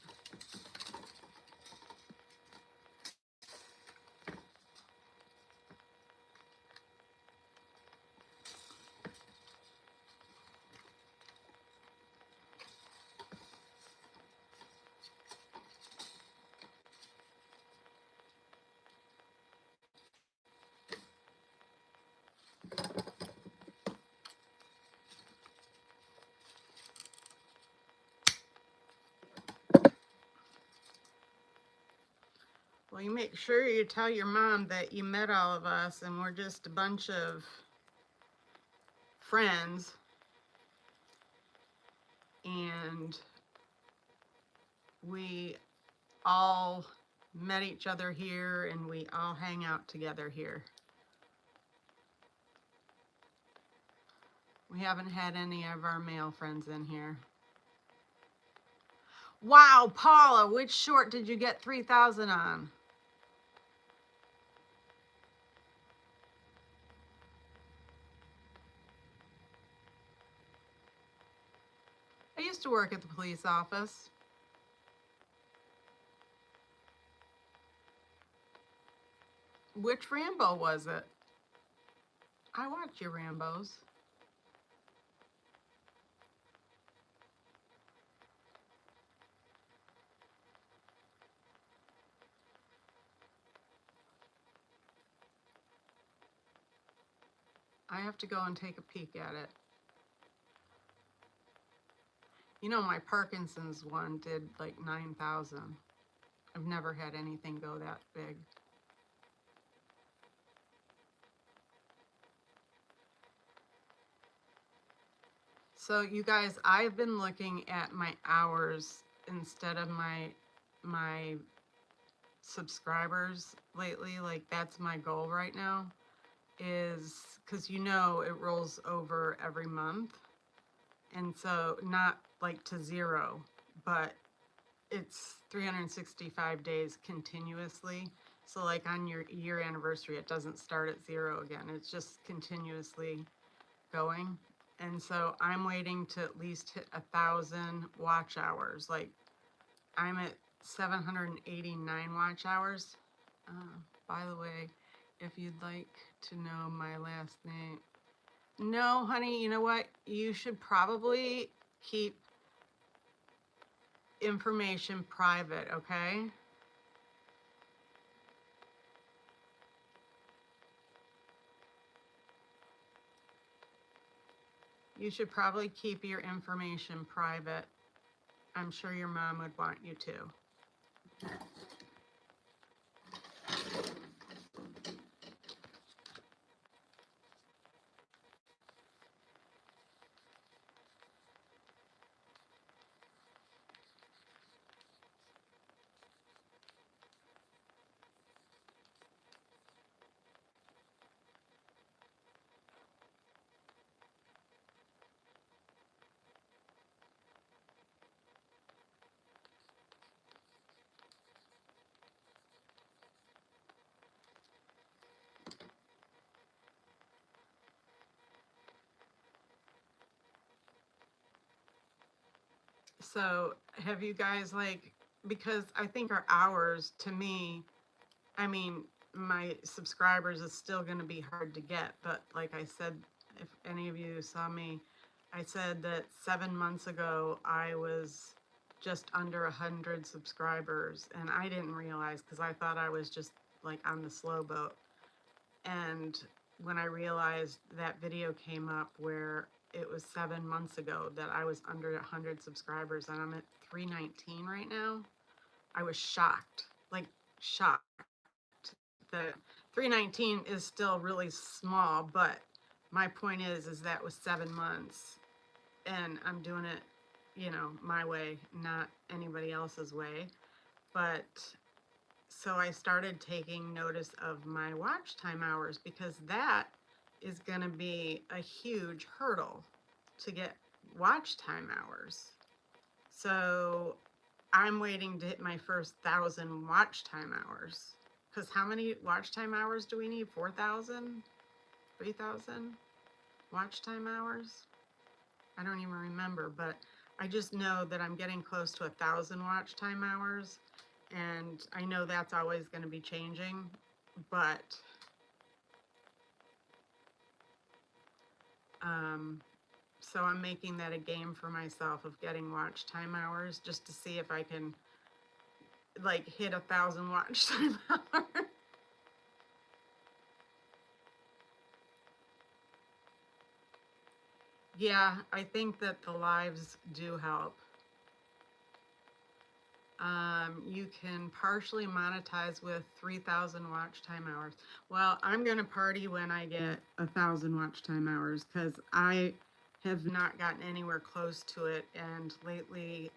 Well, you make sure you tell your mom that you met all of us and we're just a bunch of friends, and we all met each other here and we all hang out together here. We haven't had any of our male friends in here. Wow, Paula, which short did you get 3,000 on? I used to work at the police office. Which Rambo was it? I watch your Rambos. I have to go and take a peek at it. You know, my Parkinson's one did like 9,000. I've never had anything go that big. So you guys, I've been looking at my hours instead of my subscribers lately. Like that's my goal right now, is because you know it rolls over every month. And so not like to zero, but it's 365 days continuously. So like on your year anniversary, it doesn't start at zero again. It's just continuously going. And so I'm waiting to at least hit 1,000 watch hours. Like I'm at 789 watch hours. By the way, if you'd like to know my last name, no, honey, you know what? You should probably keep information private, okay? You should probably keep your information private. I'm sure your mom would want you to. So have you guys like, because I think our hours to me, I mean, my subscribers is still going to be hard to get, but like I said, if any of you saw me, I said that 7 months ago I was just under 100 subscribers, and I didn't realize because I thought I was just like on the slow boat. And when I realized that video came up where it was 7 months ago that I was under 100 subscribers and I'm at 319 right now, I was shocked, like shocked. The 319 is still really small, but my point is that was 7 months and I'm doing it, you know, my way, not anybody else's way. But so I started taking notice of my watch time hours because that is going to be a huge hurdle to get watch time hours. So I'm waiting to hit my first 1,000 watch time hours. Because how many watch time hours do we need? 4,000? 3,000 watch time hours? I don't even remember, but I just know that I'm getting close to 1,000 watch time hours. And I know that's always going to be changing, but so I'm making that a game for myself of getting watch time hours just to see if I can like hit 1,000 watch time hours. Yeah, I think that the lives do help. You can partially monetize with 3,000 watch time hours. Well, I'm gonna party when I get 1,000 watch time hours because I have not gotten anywhere close to it. And lately,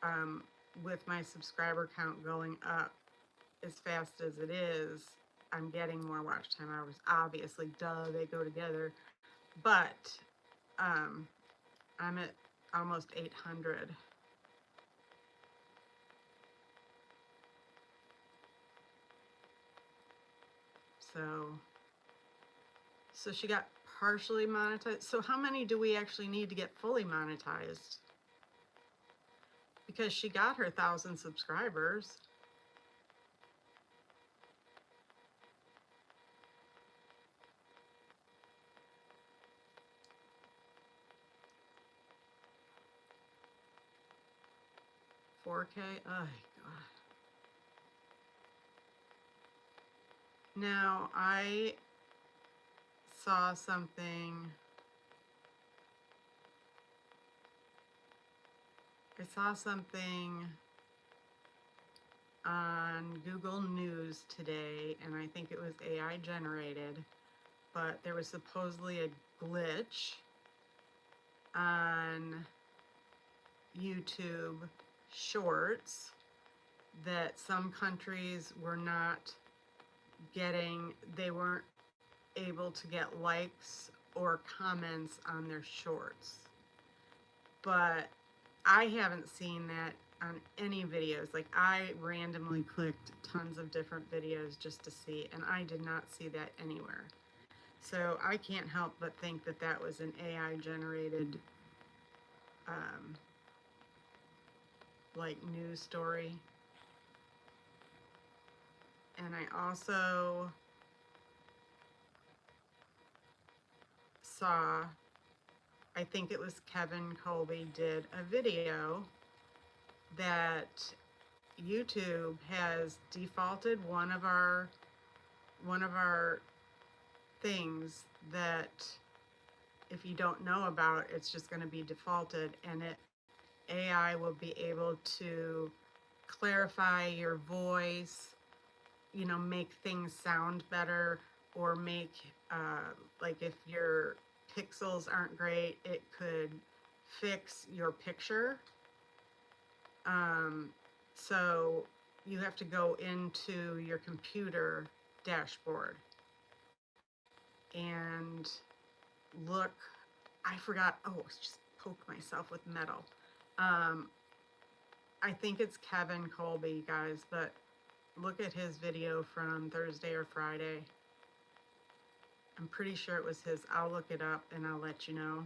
um, with my subscriber count going up as fast as it is, I'm getting more watch time hours. Obviously, duh, they go together. But I'm at almost 800. So she got partially monetized. So how many do we actually need to get fully monetized? Because she got her 1,000 subscribers. $4K. Oh God. Now I saw something. I saw something on Google News today, and I think it was AI generated, but there was supposedly a glitch on YouTube Shorts that some countries were not getting, they weren't able to get likes or comments on their shorts. But I haven't seen that on any videos. Like, I randomly clicked tons of different videos just to see, and I did not see that anywhere. So I can't help but think that that was an AI generated like news story. And I also saw, I think it was Kevin Colby did a video that YouTube has defaulted one of our things that if you don't know about, it's just going to be defaulted, and AI will be able to clarify your voice, you know, make things sound better, or make like if your pixels aren't great, it could fix your picture. So you have to go into your computer dashboard and look. I forgot. Oh, I just poked myself with metal. I think it's Kevin Colby, guys, but look at his video from Thursday or Friday. I'm pretty sure it was his. I'll look it up and I'll let you know.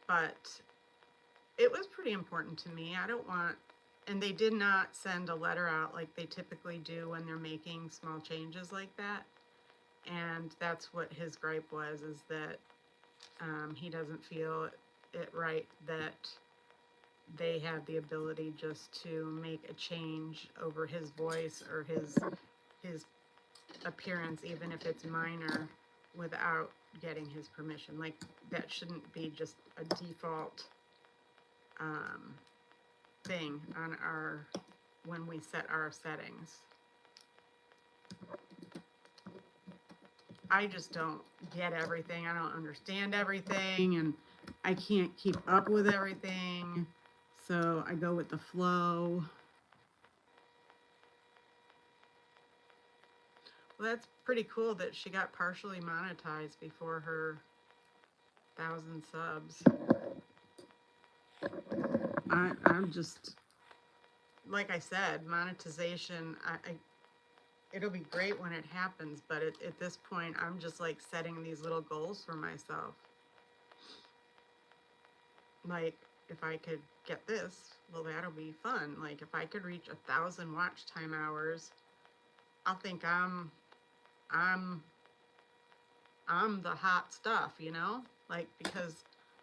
But it was pretty important to me. I don't want, and they did not send a letter out like they typically do when they're making small changes like that. And that's what his gripe was, is that he doesn't feel it right that they had the ability just to make a change over his voice or his appearance, even if it's minor, without getting his permission. Like, that shouldn't be just a default thing on our, when we set our settings. I just don't get everything. I don't understand everything, and I can't keep up with everything. So I go with the flow. Well, that's pretty cool that she got partially monetized before her 1,000 subs. I'm just, like I said, monetization, it'll be great when it happens, but at this point, I'm just like setting these little goals for myself. Like, if I could get this, well, that'll be fun. Like, if I could reach 1,000 watch time hours, I'll think I'm the hot stuff, you know? Like, because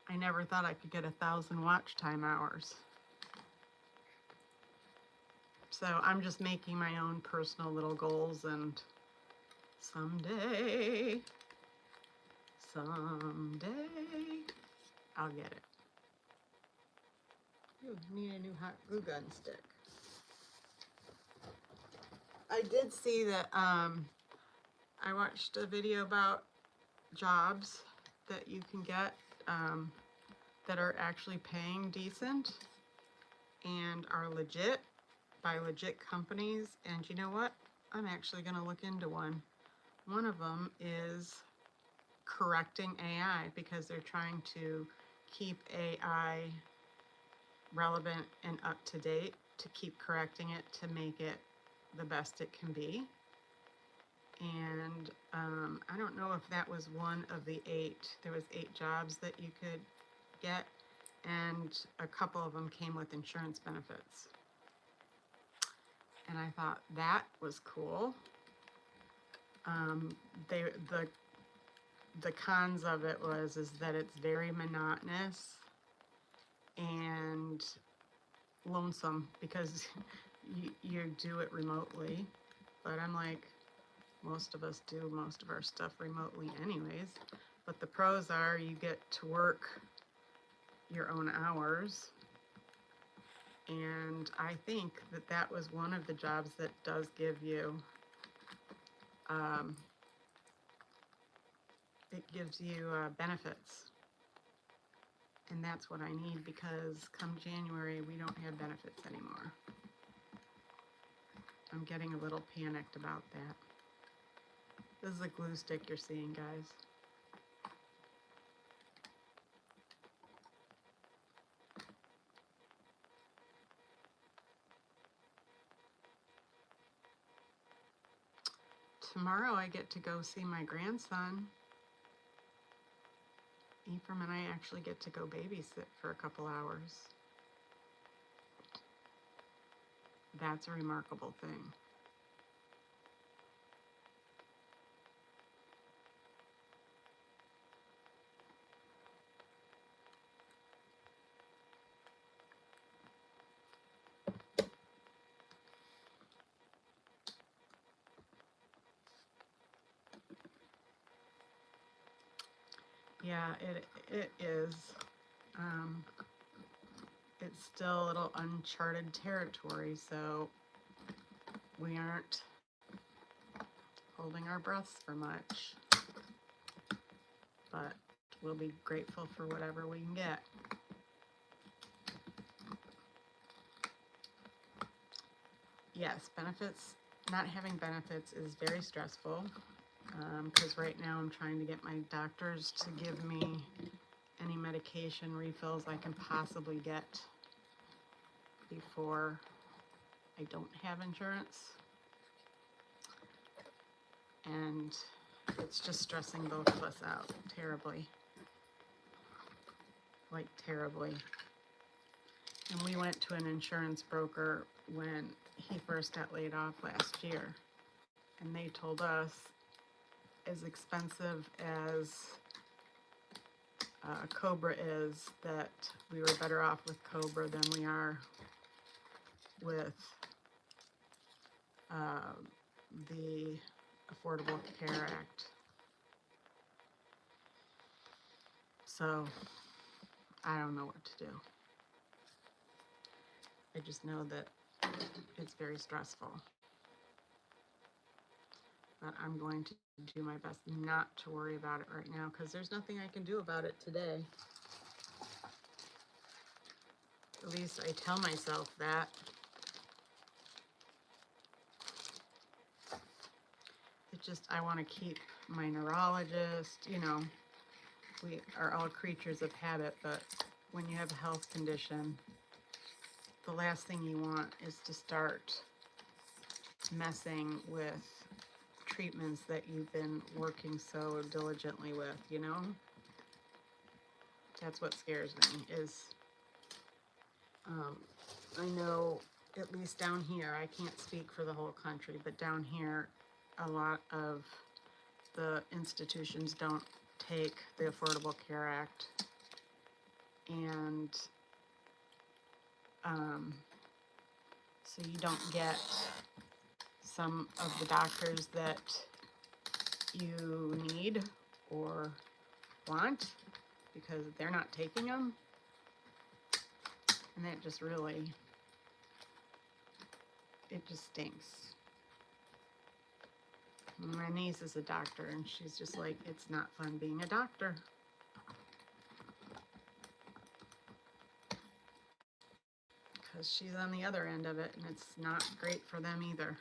I never thought I could get 1,000 watch time hours. So I'm just making my own personal little goals, and someday, I'll get it. Ooh, need a new hot glue gun stick. I did see that, I watched a video about jobs that you can get that are actually paying decent and are legit, by legit companies. And you know what? I'm actually going to look into one. One of them is correcting AI, because they're trying to keep AI relevant and up to date, to keep correcting it, to make it the best it can be. And I don't know if that was one of the 8. There was 8 jobs that you could get, and a couple of them came with insurance benefits. And I thought that was cool. The cons of it is that it's very monotonous and lonesome because you do it remotely. But I'm like, most of us do most of our stuff remotely anyways. But the pros are you get to work your own hours. And I think that was one of the jobs that does give you, it gives you benefits. And that's what I need, because come January, we don't have benefits anymore. I'm getting a little panicked about that. This is a glue stick you're seeing, guys. Tomorrow I get to go see my grandson. Ephraim and I actually get to go babysit for a couple hours. That's a remarkable thing. Yeah, it is. It's still a little uncharted territory, so we aren't holding our breaths for much. But we'll be grateful for whatever we can get. Yes, benefits, not having benefits is very stressful, because right now I'm trying to get my doctors to give me any medication refills I can possibly get before I don't have insurance. And it's just stressing both of us out terribly. Like terribly. And we went to an insurance broker when he first got laid off last year. And they told us, as expensive as Cobra is, that we were better off with Cobra than we are with the Affordable Care Act. So I don't know what to do. I just know that it's very stressful. But I'm going to do my best not to worry about it right now, because there's nothing I can do about it today. At least I tell myself that. It's just, I want to keep my neurologist, you know, we are all creatures of habit, but when you have a health condition, the last thing you want is to start messing with treatments that you've been working so diligently with, you know? That's what scares me, is I know, at least down here, I can't speak for the whole country, but down here, a lot of the institutions don't take the Affordable Care Act, and so you don't get some of the doctors that you need or want because they're not taking them. And that just really, it just stinks. My niece is a doctor, and she's just like, it's not fun being a doctor. Because she's on the other end of it, and it's not great for them either.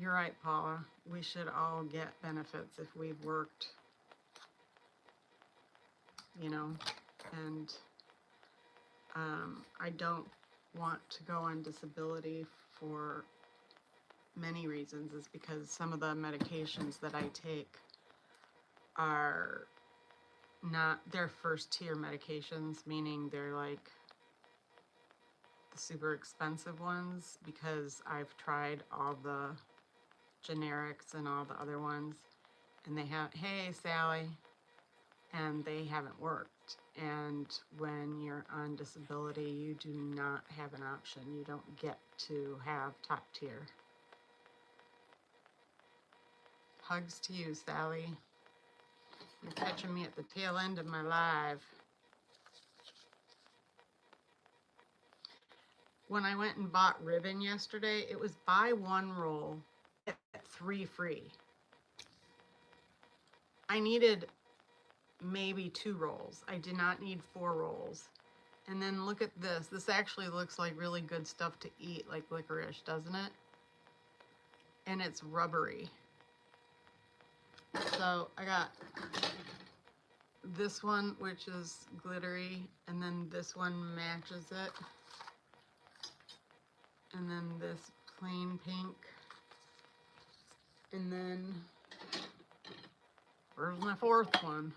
You're right, Paula. We should all get benefits if we've worked, you know, and I don't want to go on disability for many reasons. Is because some of the medications that I take are not, they're first tier medications, meaning they're like the super expensive ones, because I've tried all the generics and all the other ones, and they have, hey Sally, and they haven't worked. And when you're on disability, you do not have an option. You don't get to have top tier. Hugs to you, Sally. You're catching me at the tail end of my live. When I went and bought ribbon yesterday, it was buy one roll, get 3 free. I needed maybe 2 rolls. I did not need 4 rolls. And then look at this. This actually looks like really good stuff to eat, like licorice, doesn't it? And it's rubbery. So I got this one, which is glittery, and then this one matches it. And then this plain pink. And then, where's my 4th one?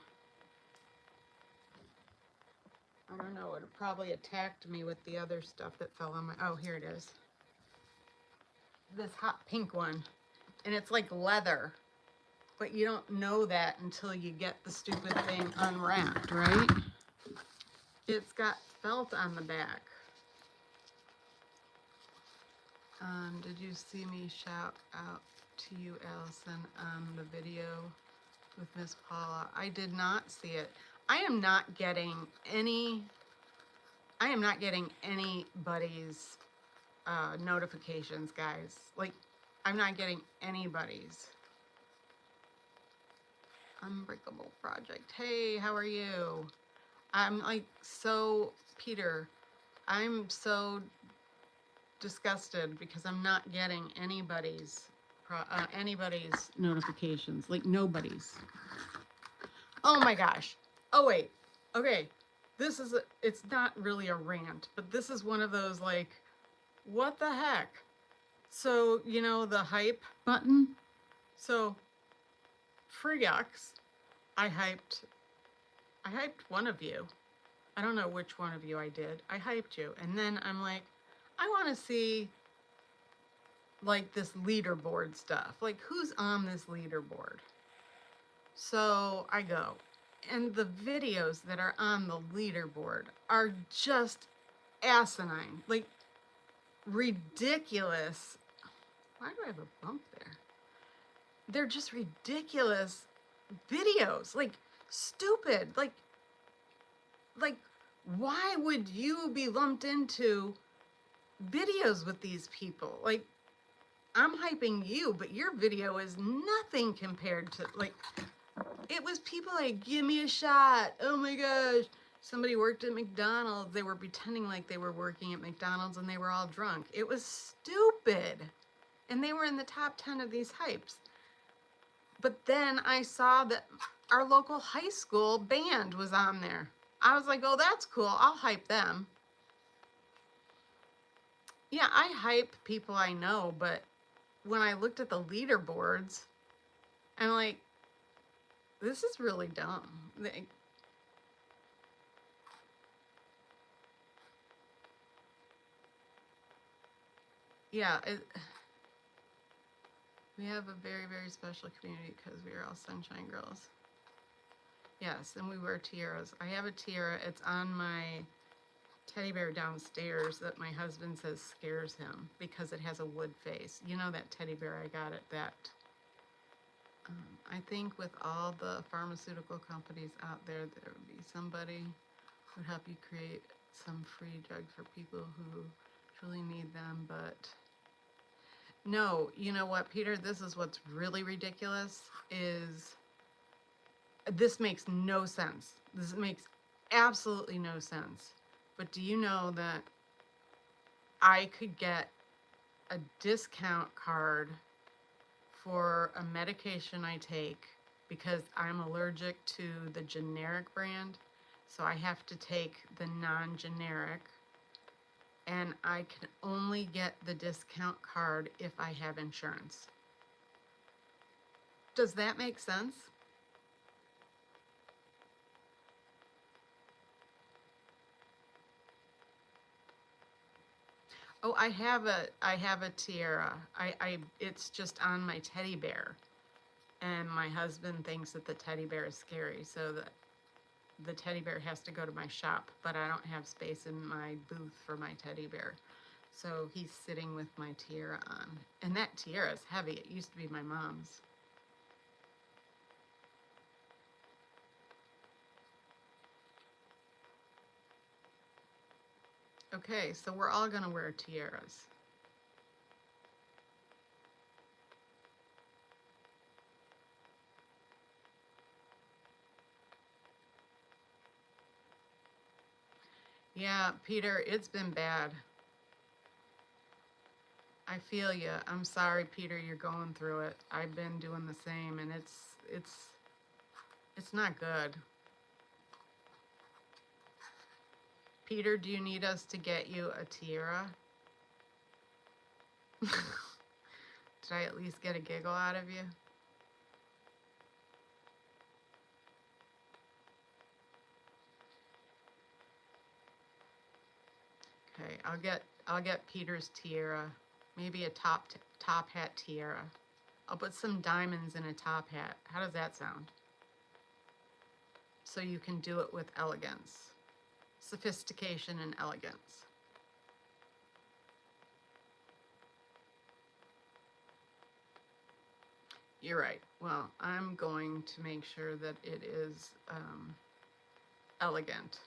I don't know, it probably attacked me with the other stuff that fell on my, oh, here it is. This hot pink one. And it's like leather. But you don't know that until you get the stupid thing unwrapped, right? It's got felt on the back. Did you see me shout out to you, Allison, on the video with Miss Paula? I did not see it. I am not getting anybody's notifications, guys. Like, I'm not getting anybody's. Unbreakable Project. Hey, how are you? I'm like so, Peter, I'm so disgusted because I'm not getting anybody's notifications, like nobody's. Oh my gosh. Oh wait. Okay. This is it's not really a rant, but this is one of those like, what the heck? So, you know, the hype button. So Freeox, I hyped one of you. I don't know which one of you I did. I hyped you. And then I'm like, I want to see like this leaderboard stuff. Like, who's on this leaderboard? So I go, and the videos that are on the leaderboard are just asinine, like ridiculous. Why do I have a bump there? They're just ridiculous videos, like stupid, like why would you be lumped into videos with these people? Like, I'm hyping you, but your video is nothing compared to, like, it was people like, give me a shot. Oh my gosh. Somebody worked at McDonald's. They were pretending like they were working at McDonald's and they were all drunk. It was stupid. And they were in the top 10 of these hypes. But then I saw that our local high school band was on there. I was like, oh, that's cool. I'll hype them. Yeah, I hype people I know, but when I looked at the leaderboards, I'm like, this is really dumb. Yeah, we have a very, very special community because we are all Sunshine Girls. Yes, and we wear tiaras. I have a tiara. It's on my teddy bear downstairs that my husband says scares him because it has a wood face. You know that teddy bear I got at that. I think with all the pharmaceutical companies out there, there would be somebody who would help you create some free drugs for people who truly need them, but no, you know what, Peter, this is what's really ridiculous is this makes no sense. This makes absolutely no sense. But do you know that I could get a discount card for a medication I take because I'm allergic to the generic brand. So I have to take the non-generic, and I can only get the discount card if I have insurance. Does that make sense? Oh, I have a tiara. It's just on my teddy bear. And my husband thinks that the teddy bear is scary, so the teddy bear has to go to my shop, but I don't have space in my booth for my teddy bear. So he's sitting with my tiara on. And that tiara is heavy. It used to be my mom's. Okay, so we're all gonna wear tiaras. Yeah, Peter, it's been bad. I feel you. I'm sorry, Peter, you're going through it. I've been doing the same, and it's not good. Peter, do you need us to get you a tiara? Did I at least get a giggle out of you? Okay, I'll get Peter's tiara. Maybe a top hat tiara. I'll put some diamonds in a top hat. How does that sound? So you can do it with elegance. Sophistication and elegance. You're right. Well, I'm going to make sure that it is elegant.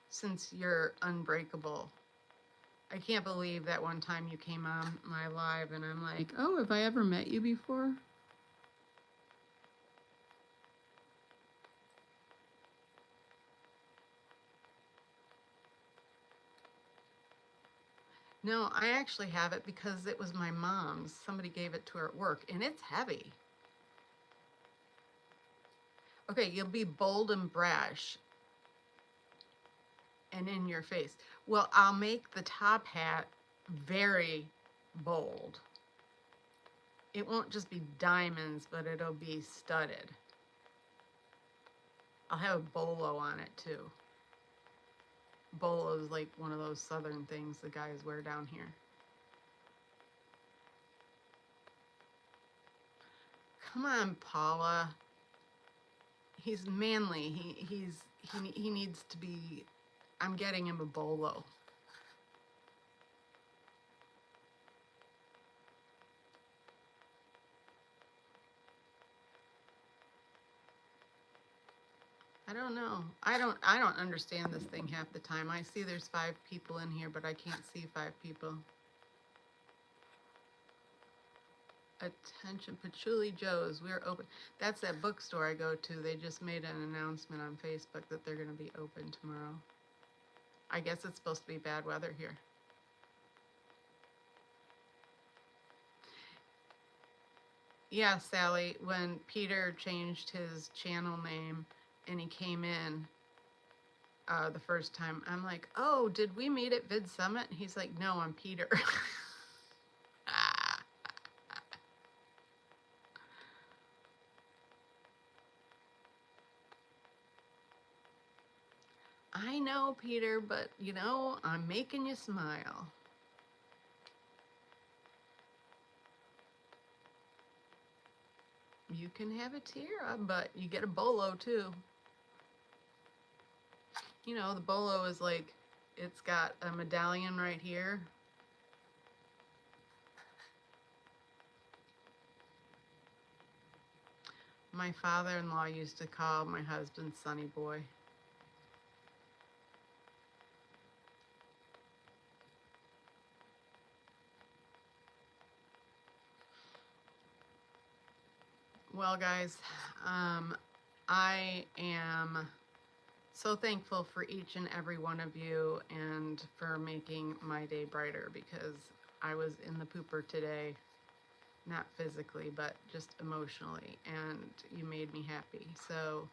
Since you're unbreakable. I can't believe that one time you came on my live and I'm like, oh, have I ever met you before? No, I actually have it because it was my mom's. Somebody gave it to her at work, and it's heavy. Okay, you'll be bold and brash and in your face. Well, I'll make the top hat very bold. It won't just be diamonds, but it'll be studded. I'll have a bolo on it too. Bolo is like one of those southern things the guys wear down here. Come on, Paula. He's manly. He needs to be. I'm getting him a bolo. I don't know. I don't understand this thing half the time. I see there's 5 people in here, but I can't see 5 people. Attention, Patchouli Joe's. We're open. That's that bookstore I go to. They just made an announcement on Facebook that they're going to be open tomorrow. I guess it's supposed to be bad weather here. Yeah, Sally, when Peter changed his channel name and he came in the first time, I'm like, oh, did we meet at Vid Summit? He's like, no, I'm Peter. I know, Peter, but you know, I'm making you smile. You can have a tiara, but you get a bolo too. You know, the bolo is like, it's got a medallion right here. My father-in-law used to call my husband Sonny Boy. Well, guys, I am so thankful for each and every one of you and for making my day brighter because I was in the pooper today. not physically, but just emotionally, and you made me happy. So,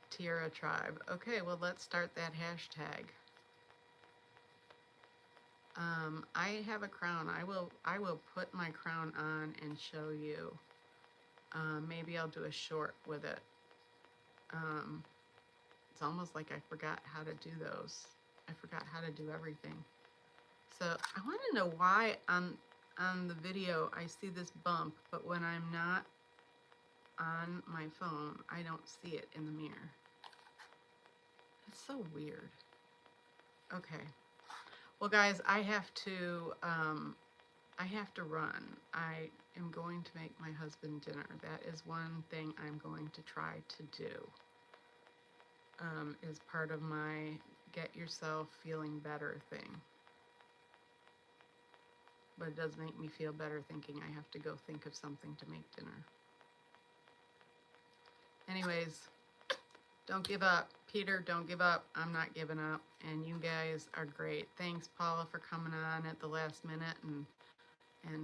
Tierra Tribe. Okay, well, let's start that hashtag. I have a crown. I will put my crown on and show you. Maybe I'll do a short with it. Um, it's almost like I forgot how to do those. I forgot how to do everything. So I want to know why on the video I see this bump, but when I'm not on my phone, I don't see it in the mirror. It's so weird. Okay. Well, guys, I have to run. I am going to make my husband dinner. That is one thing I'm going to try to do. Is part of my get yourself feeling better thing. But it does make me feel better thinking I have to go think of something to make dinner. Anyways, don't give up. Peter, don't give up. I'm not giving up. And you guys are great. Thanks, Paula, for coming on at the last minute and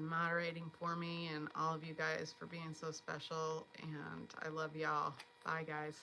moderating for me, and all of you guys for being so special. And I love y'all. Bye, guys.